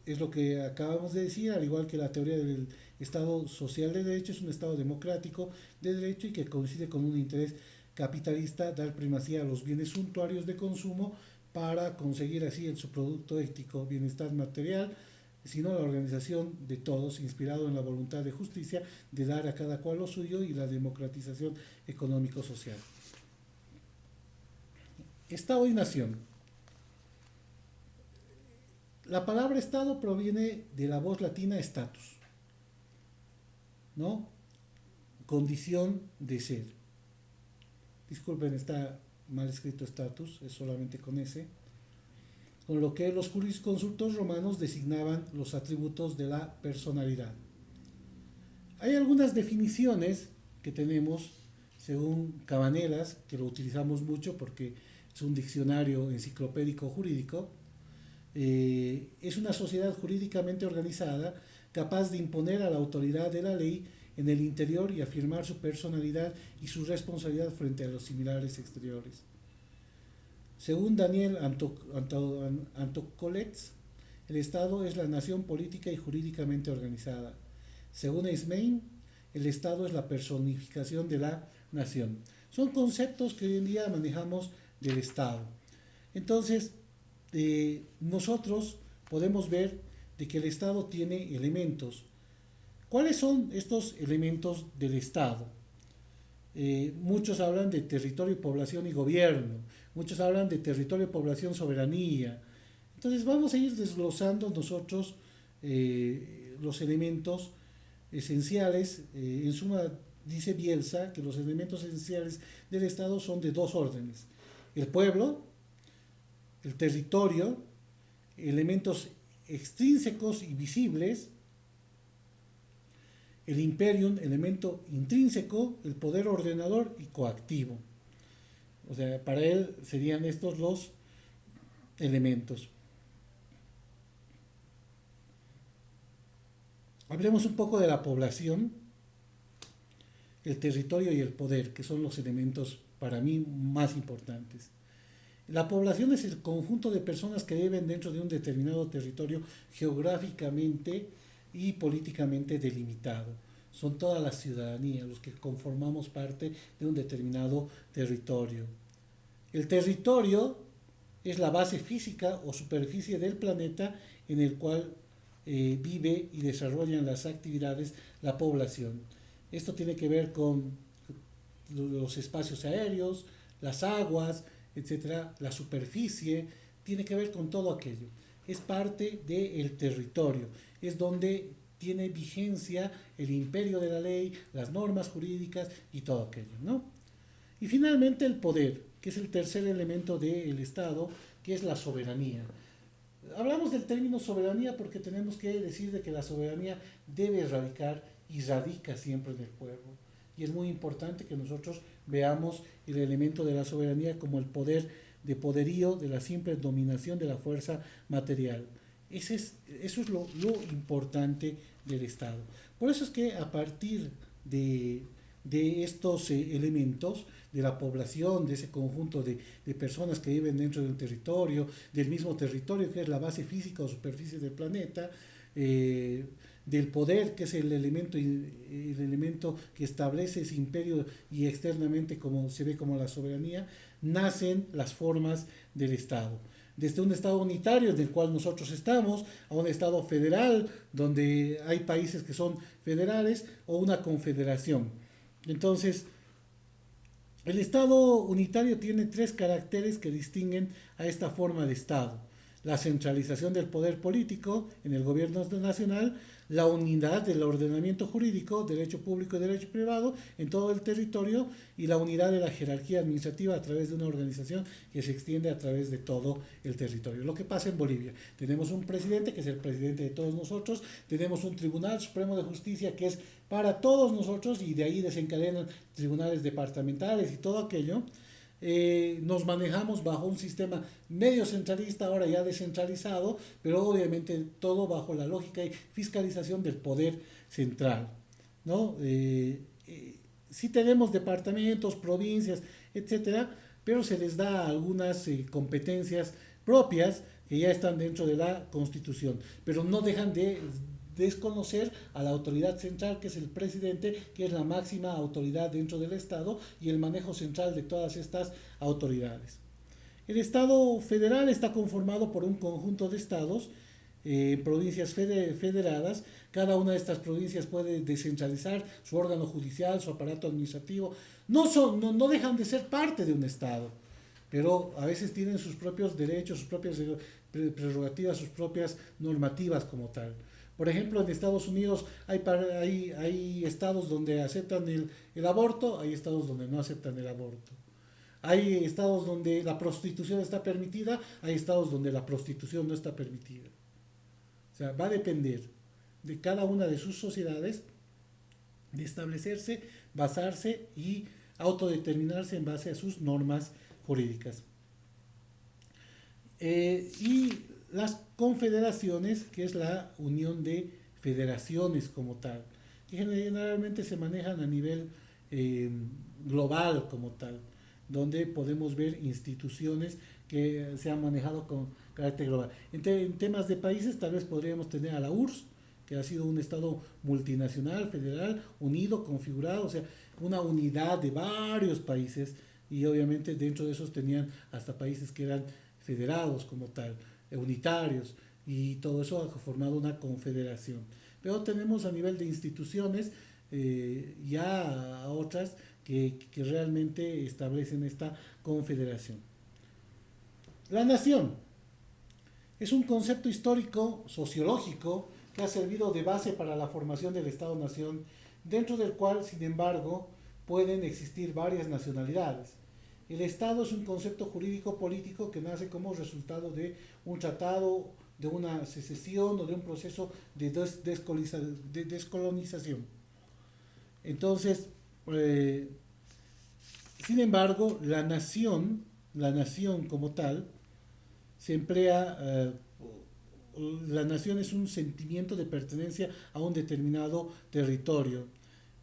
es lo que acabamos de decir, al igual que la teoría del Estado social de derecho, es un Estado democrático de derecho y que coincide con un interés capitalista, dar primacía a los bienes suntuarios de consumo para conseguir así el subproducto ético, bienestar material, sino la organización de todos, inspirado en la voluntad de justicia, de dar a cada cual lo suyo y la democratización económico-social. Estado y nación. La palabra Estado proviene de la voz latina status, ¿no? Condición de ser. Disculpen, está mal escrito status, es solamente con S. Con lo que los jurisconsultos romanos designaban los atributos de la personalidad. Hay algunas definiciones que tenemos según Cabanelas, que lo utilizamos mucho porque es un diccionario enciclopédico jurídico. Es una sociedad jurídicamente organizada capaz de imponer a la autoridad de la ley en el interior y afirmar su personalidad y su responsabilidad frente a los similares exteriores. Según Daniel Antokolets, el Estado es la nación política y jurídicamente organizada. Según Eismain, el Estado es la personificación de la nación. Son conceptos que hoy en día manejamos del Estado. Entonces, nosotros podemos ver de que el Estado tiene elementos. ¿Cuáles son estos elementos del Estado? Muchos hablan de territorio, población y gobierno. Muchos hablan de territorio, población, soberanía. Entonces vamos a ir desglosando nosotros los elementos esenciales. En suma, dice Bielsa que los elementos esenciales del Estado son de dos órdenes. El pueblo, el territorio, elementos extrínsecos y visibles, el imperium, elemento intrínseco, el poder ordenador y coactivo. O sea, para él serían estos los elementos. Hablemos un poco de la población, el territorio y el poder, que son los elementos para mí más importantes. La población es el conjunto de personas que viven dentro de un determinado territorio geográficamente y políticamente delimitado. Son toda la ciudadanía, los que conformamos parte de un determinado territorio. El territorio es la base física o superficie del planeta en el cual vive y desarrollan las actividades la población. Esto tiene que ver con los espacios aéreos, las aguas, etcétera, la superficie, tiene que ver con todo aquello. Es parte del territorio, es donde tiene vigencia el imperio de la ley, las normas jurídicas y todo aquello, ¿no? Y finalmente el poder, que es el tercer elemento del Estado, que es la soberanía. Hablamos del término soberanía porque tenemos que decir de que la soberanía debe radicar y radica siempre en el pueblo. Y es muy importante que nosotros veamos el elemento de la soberanía como el poder de poderío, de la simple dominación de la fuerza material. Eso es lo importante del Estado. Por eso es que a partir de estos elementos de la población, de ese conjunto de personas que viven dentro de un territorio, del mismo territorio que es la base física o superficie del planeta, del poder que es el elemento que establece ese imperio y externamente como se ve como la soberanía, nacen las formas del Estado. Desde un Estado unitario en el cual nosotros estamos, a un Estado federal donde hay países que son federales o una confederación. Entonces, el Estado unitario tiene tres caracteres que distinguen a esta forma de Estado: la centralización del poder político en el gobierno nacional, la unidad del ordenamiento jurídico, derecho público y derecho privado en todo el territorio, y la unidad de la jerarquía administrativa a través de una organización que se extiende a través de todo el territorio. Lo que pasa en Bolivia: tenemos un presidente que es el presidente de todos nosotros, tenemos un Tribunal Supremo de Justicia que es para todos nosotros y de ahí desencadenan tribunales departamentales y todo aquello. Nos manejamos bajo un sistema medio centralista, ahora ya descentralizado, pero obviamente todo bajo la lógica y fiscalización del poder central, ¿no? Sí tenemos departamentos, provincias, etcétera, pero se les da algunas competencias propias que ya están dentro de la Constitución, pero no dejan de desconocer a la autoridad central, que es el presidente, que es la máxima autoridad dentro del Estado y el manejo central de todas estas autoridades. El Estado federal está conformado por un conjunto de estados, provincias federadas. Cada una de estas provincias puede descentralizar su órgano judicial, su aparato administrativo. No dejan de ser parte de un Estado, pero a veces tienen sus propios derechos, sus propias prerrogativas, sus propias normativas como tal. Por ejemplo, en Estados Unidos hay estados donde aceptan el aborto, hay estados donde no aceptan el aborto. Hay estados donde la prostitución está permitida, hay estados donde la prostitución no está permitida. O sea, va a depender de cada una de sus sociedades de establecerse, basarse y autodeterminarse en base a sus normas jurídicas. Y las confederaciones, que es la unión de federaciones como tal, que generalmente se manejan a nivel global como tal, donde podemos ver instituciones que se han manejado con carácter global. En temas de países tal vez podríamos tener a la URSS, que ha sido un Estado multinacional, federal, unido, configurado, o sea, una unidad de varios países, y obviamente dentro de esos tenían hasta países que eran federados como tal, unitarios, y todo eso ha formado una confederación. Pero tenemos a nivel de instituciones ya otras que realmente establecen esta confederación. La nación es un concepto histórico, sociológico, que ha servido de base para la formación del Estado-Nación, dentro del cual, sin embargo, pueden existir varias nacionalidades. El Estado es un concepto jurídico político que nace como resultado de un tratado, de una secesión o de un proceso de descolonización. Entonces, sin embargo, la nación como tal, se emplea, la nación es un sentimiento de pertenencia a un determinado territorio.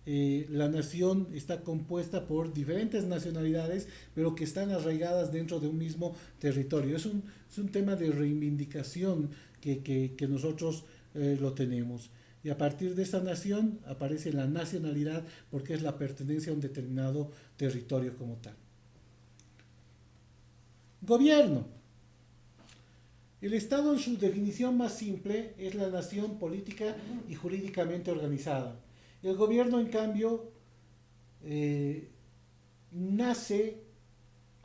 La nación está compuesta por diferentes nacionalidades, pero que están arraigadas dentro de un mismo territorio. Es un tema de reivindicación que nosotros lo tenemos. Y a partir de esa nación aparece la nacionalidad, porque es la pertenencia a un determinado territorio como tal. Gobierno. El Estado, en su definición más simple, es la nación política y jurídicamente organizada. El gobierno, en cambio, nace,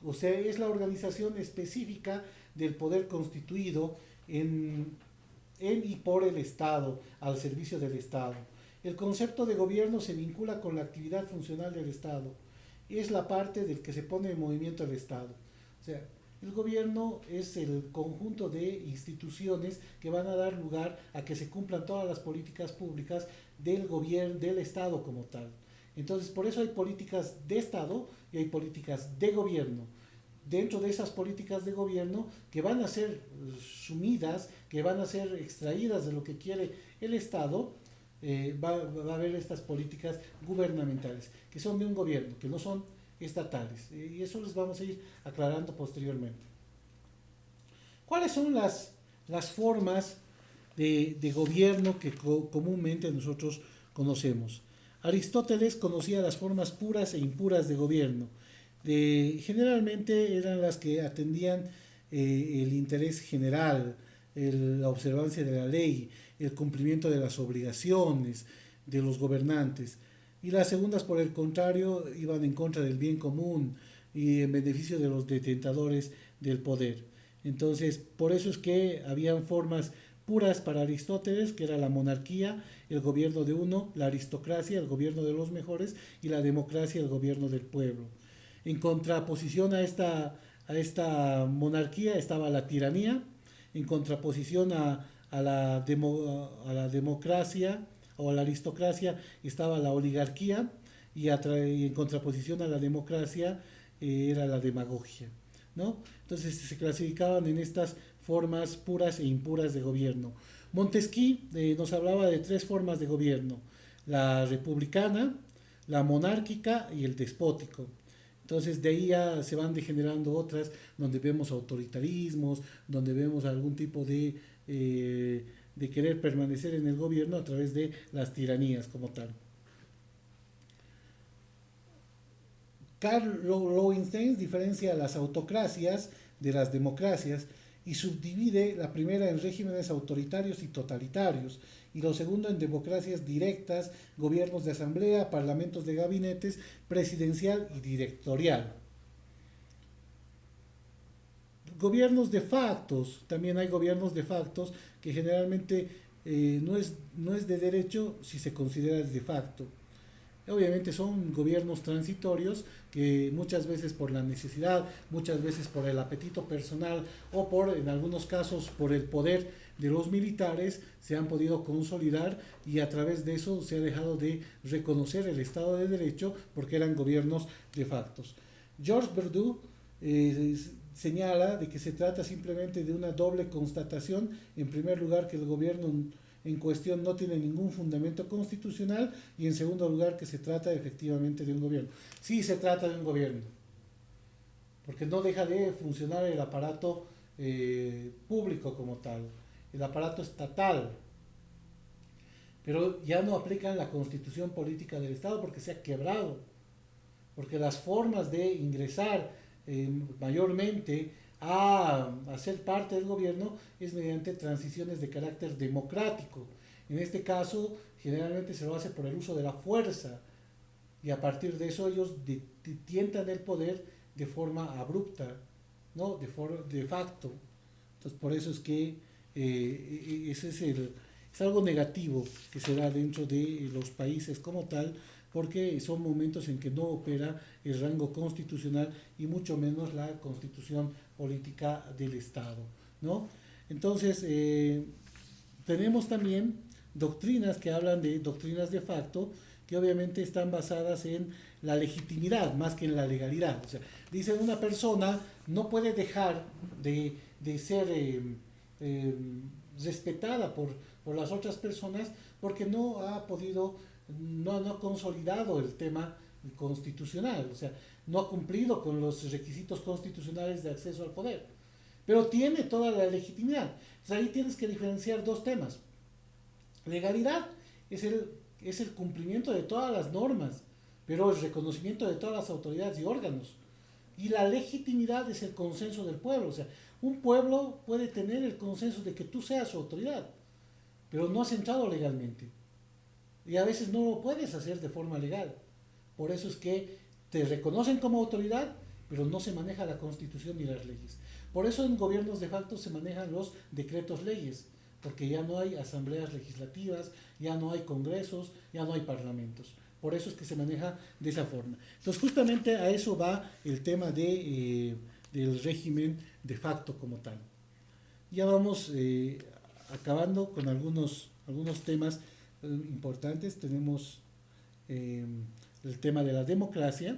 o sea, es la organización específica del poder constituido en y por el Estado, al servicio del Estado. El concepto de gobierno se vincula con la actividad funcional del Estado. Es la parte del que se pone en movimiento el Estado. O sea, el gobierno es el conjunto de instituciones que van a dar lugar a que se cumplan todas las políticas públicas del gobierno, del Estado como tal. Entonces, por eso hay políticas de Estado y hay políticas de gobierno. Dentro de esas políticas de gobierno que van a ser sumidas, que van a ser extraídas de lo que quiere el Estado, va a haber estas políticas gubernamentales, que son de un gobierno, que no son estatales. Y eso les vamos a ir aclarando posteriormente. ¿Cuáles son las formas de gobierno que comúnmente nosotros conocemos? Aristóteles conocía las formas puras e impuras de gobierno. Generalmente eran las que atendían el interés general, la observancia de la ley, el cumplimiento de las obligaciones de los gobernantes. Y las segundas, por el contrario, iban en contra del bien común y en beneficio de los detentadores del poder. Entonces, por eso es que habían formas puras para Aristóteles, que era la monarquía, el gobierno de uno, la aristocracia, el gobierno de los mejores, y la democracia, el gobierno del pueblo. En contraposición a esta monarquía estaba la tiranía, en contraposición a la democracia o a la aristocracia estaba la oligarquía, y en contraposición a la democracia era la demagogia, ¿no? Entonces se clasificaban en estas formas puras e impuras de gobierno. Montesquieu nos hablaba de tres formas de gobierno: la republicana, la monárquica y el despótico. Entonces de ahí ya se van degenerando otras, donde vemos autoritarismos, donde vemos algún tipo de querer permanecer en el gobierno a través de las tiranías como tal. Karl Lowenstein diferencia las autocracias de las democracias y subdivide la primera en regímenes autoritarios y totalitarios, y lo segundo en democracias directas, gobiernos de asamblea, parlamentos de gabinetes, presidencial y directorial. Gobiernos de factos, también hay gobiernos de factos que generalmente no es de derecho si se considera de facto. Obviamente son gobiernos transitorios que muchas veces por la necesidad, muchas veces por el apetito personal o en algunos casos por el poder de los militares se han podido consolidar, y a través de eso se ha dejado de reconocer el Estado de Derecho porque eran gobiernos de factos. Georges Verdoux señala de que se trata simplemente de una doble constatación: en primer lugar, que el gobierno en cuestión no tiene ningún fundamento constitucional, y en segundo lugar que se trata efectivamente de un gobierno. Sí se trata de un gobierno, porque no deja de funcionar el aparato público como tal, el aparato estatal, pero ya no aplican la constitución política del Estado porque se ha quebrado, porque las formas de ingresar mayormente a ser parte del gobierno es mediante transiciones de carácter democrático. En este caso, generalmente se lo hace por el uso de la fuerza, y a partir de eso ellos tientan el poder de forma abrupta, ¿no? De facto. Entonces, por eso es que ese es algo negativo que se da dentro de los países como tal, porque son momentos en que no opera el rango constitucional y mucho menos la constitución política del Estado, ¿no? Entonces, tenemos también doctrinas que hablan de doctrinas de facto, que obviamente están basadas en la legitimidad más que en la legalidad. O sea, dicen una persona no puede dejar de ser respetada por las otras personas porque no ha podido, no ha consolidado el tema constitucional, o sea, no ha cumplido con los requisitos constitucionales de acceso al poder, pero tiene toda la legitimidad. Entonces ahí tienes que diferenciar dos temas. Legalidad es el cumplimiento de todas las normas, pero el reconocimiento de todas las autoridades y órganos. Y la legitimidad es el consenso del pueblo. O sea, un pueblo puede tener el consenso de que tú seas su autoridad, pero no has entrado legalmente. Y a veces no lo puedes hacer de forma legal. Por eso es que te reconocen como autoridad, pero no se maneja la constitución ni las leyes. Por eso en gobiernos de facto se manejan los decretos leyes, porque ya no hay asambleas legislativas, ya no hay congresos, ya no hay parlamentos. Por eso es que se maneja de esa forma. Entonces justamente a eso va el tema del régimen de facto como tal. Ya vamos acabando con algunos temas importantes. Tenemos el tema de la democracia,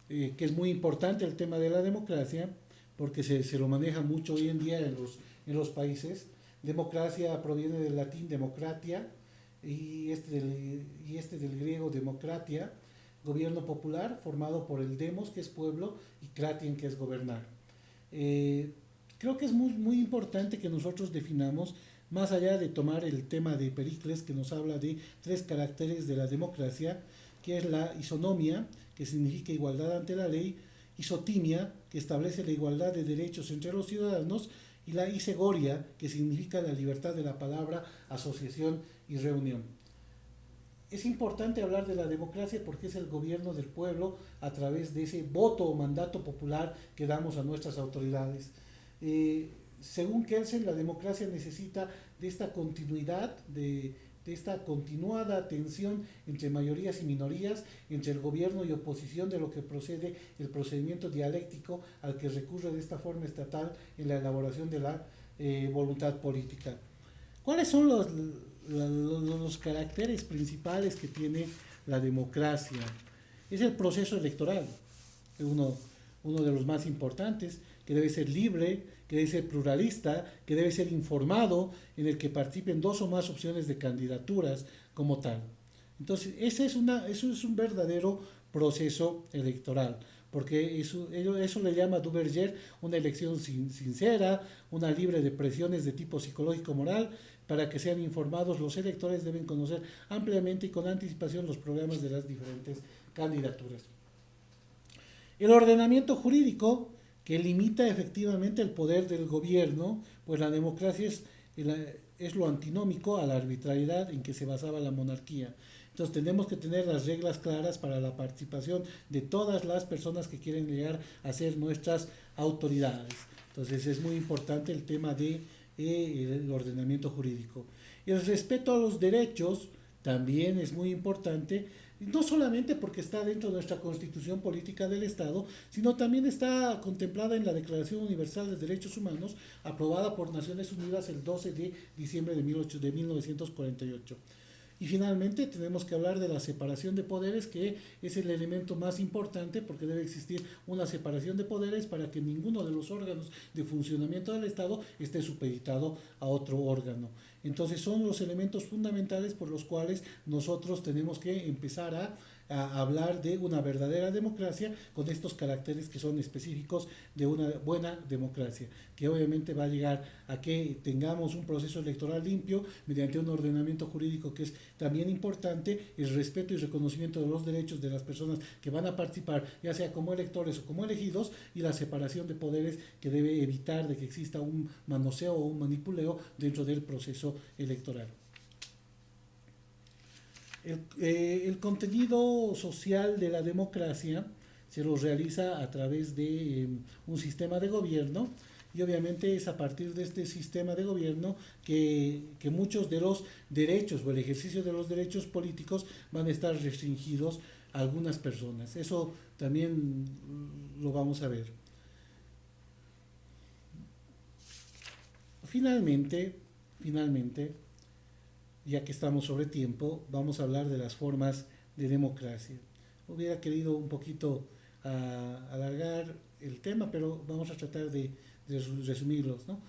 que es muy importante el tema de la democracia, porque se lo maneja mucho hoy en día en los países. Democracia proviene del latín democratia, y este del griego democratia, gobierno popular, formado por el demos, que es pueblo, y kratien, que es gobernar. Eh, Creo que es muy importante que nosotros definamos, más allá de tomar el tema de Pericles, que nos habla de tres caracteres de la democracia, que es la isonomia, que significa igualdad ante la ley, isotimia, que establece la igualdad de derechos entre los ciudadanos, y la isegoria, que significa la libertad de la palabra, asociación y reunión. Es importante hablar de la democracia porque es el gobierno del pueblo a través de ese voto o mandato popular que damos a nuestras autoridades. Eh, Según Kelsen, la democracia necesita de esta continuidad, de esta continuada tensión entre mayorías y minorías, entre el gobierno y oposición, de lo que procede el procedimiento dialéctico al que recurre de esta forma estatal en la elaboración de la voluntad política. ¿Cuáles son los caracteres principales que tiene la democracia? Es el proceso electoral, uno de los más importantes, que debe ser libre, que debe ser pluralista, que debe ser informado, en el que participen dos o más opciones de candidaturas como tal. Entonces, eso es un verdadero proceso electoral, porque eso le llama Duverger una elección sincera, una libre de presiones de tipo psicológico-moral. Para que sean informados, los electores deben conocer ampliamente y con anticipación los programas de las diferentes candidaturas. El ordenamiento jurídico, que limita efectivamente el poder del gobierno, pues la democracia es lo antinómico a la arbitrariedad en que se basaba la monarquía. Entonces tenemos que tener las reglas claras para la participación de todas las personas que quieren llegar a ser nuestras autoridades. Entonces es muy importante el tema de el ordenamiento jurídico. El respeto a los derechos también es muy importante, no solamente porque está dentro de nuestra constitución política del Estado, sino también está contemplada en la Declaración Universal de Derechos Humanos, aprobada por Naciones Unidas el 12 de diciembre de 1948. Y finalmente tenemos que hablar de la separación de poderes, que es el elemento más importante porque debe existir una separación de poderes para que ninguno de los órganos de funcionamiento del Estado esté supeditado a otro órgano. Entonces son los elementos fundamentales por los cuales nosotros tenemos que empezar a hablar de una verdadera democracia con estos caracteres que son específicos de una buena democracia, que obviamente va a llegar a que tengamos un proceso electoral limpio mediante un ordenamiento jurídico que es también importante, el respeto y reconocimiento de los derechos de las personas que van a participar, ya sea como electores o como elegidos, y la separación de poderes que debe evitar de que exista un manoseo o un manipuleo dentro del proceso electoral. El contenido social de la democracia se lo realiza a través de un sistema de gobierno, y obviamente es a partir de este sistema de gobierno que muchos de los derechos o el ejercicio de los derechos políticos van a estar restringidos a algunas personas. Eso también lo vamos a ver. Finalmente, ya que estamos sobre tiempo, vamos a hablar de las formas de democracia. Hubiera querido un poquito alargar el tema, pero vamos a tratar de resumirlos, ¿no?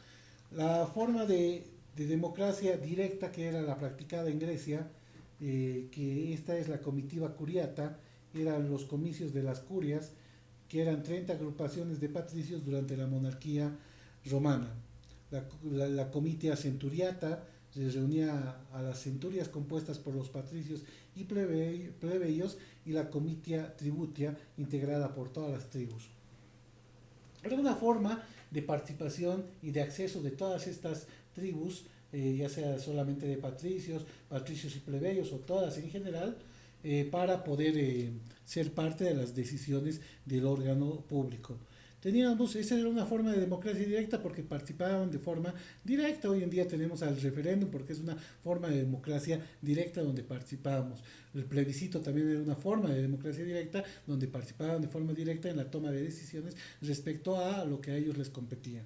La forma de democracia directa, que era la practicada en Grecia, que esta es la comitiva curiata, eran los comicios de las curias, que eran 30 agrupaciones de patricios durante la monarquía romana. La comitia centuriata se reunía a las centurias compuestas por los patricios y plebeyos, y la comitia tributia integrada por todas las tribus. Era una forma de participación y de acceso de todas estas tribus, ya sea solamente de patricios y plebeyos, o todas en general, para poder ser parte de las decisiones del órgano público. Esa era una forma de democracia directa porque participaban de forma directa. Hoy en día tenemos al referéndum porque es una forma de democracia directa donde participábamos. El plebiscito también era una forma de democracia directa donde participaban de forma directa en la toma de decisiones respecto a lo que a ellos les competía.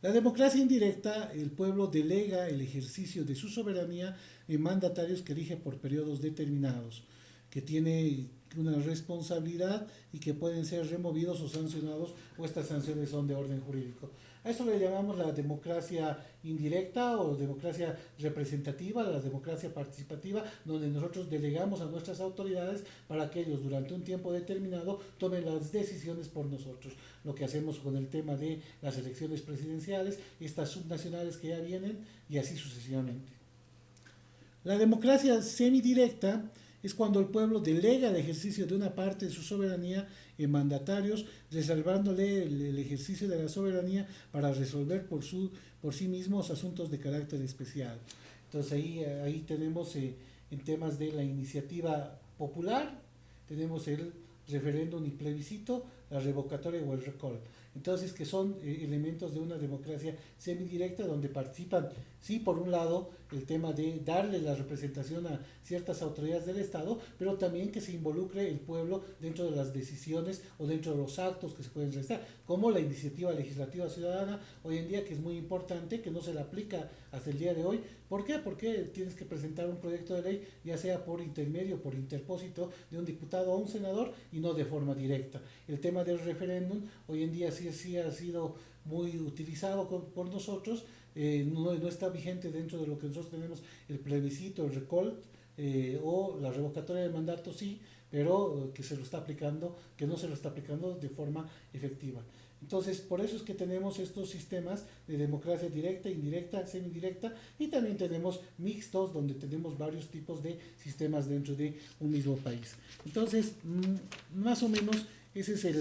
La democracia indirecta, el pueblo delega el ejercicio de su soberanía en mandatarios que elige por periodos determinados, que tiene una responsabilidad y que pueden ser removidos o sancionados, o estas sanciones son de orden jurídico. A eso le llamamos la democracia indirecta o democracia representativa, la democracia participativa, donde nosotros delegamos a nuestras autoridades para que ellos durante un tiempo determinado tomen las decisiones por nosotros. Lo que hacemos con el tema de las elecciones presidenciales, estas subnacionales que ya vienen y así sucesivamente. La democracia semidirecta es cuando el pueblo delega el ejercicio de una parte de su soberanía en mandatarios, reservándole el ejercicio de la soberanía para resolver por sí mismos asuntos de carácter especial. Entonces ahí tenemos en temas de la iniciativa popular, tenemos el referéndum y plebiscito, la revocatoria o el recall. Entonces, que son elementos de una democracia semidirecta donde participan, sí, por un lado, el tema de darle la representación a ciertas autoridades del Estado, pero también que se involucre el pueblo dentro de las decisiones o dentro de los actos que se pueden realizar, como la iniciativa legislativa ciudadana hoy en día, que es muy importante, que no se le aplica hasta el día de hoy. ¿Por qué? Porque tienes que presentar un proyecto de ley, ya sea por intermedio, por interpósito de un diputado o un senador, y no de forma directa. El tema del referéndum hoy en día sí ha sido muy utilizado por nosotros, no está vigente dentro de lo que nosotros tenemos el plebiscito, el recall o la revocatoria de mandato, sí, pero que se lo está aplicando, que no se lo está aplicando de forma efectiva. Entonces, por eso es que tenemos estos sistemas de democracia directa, indirecta, semidirecta, y también tenemos mixtos, donde tenemos varios tipos de sistemas dentro de un mismo país. Entonces, más o menos, esa es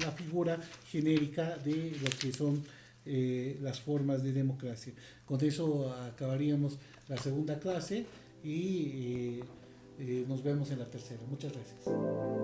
la figura genérica de lo que son las formas de democracia. Con eso acabaríamos la segunda clase y nos vemos en la tercera. Muchas gracias.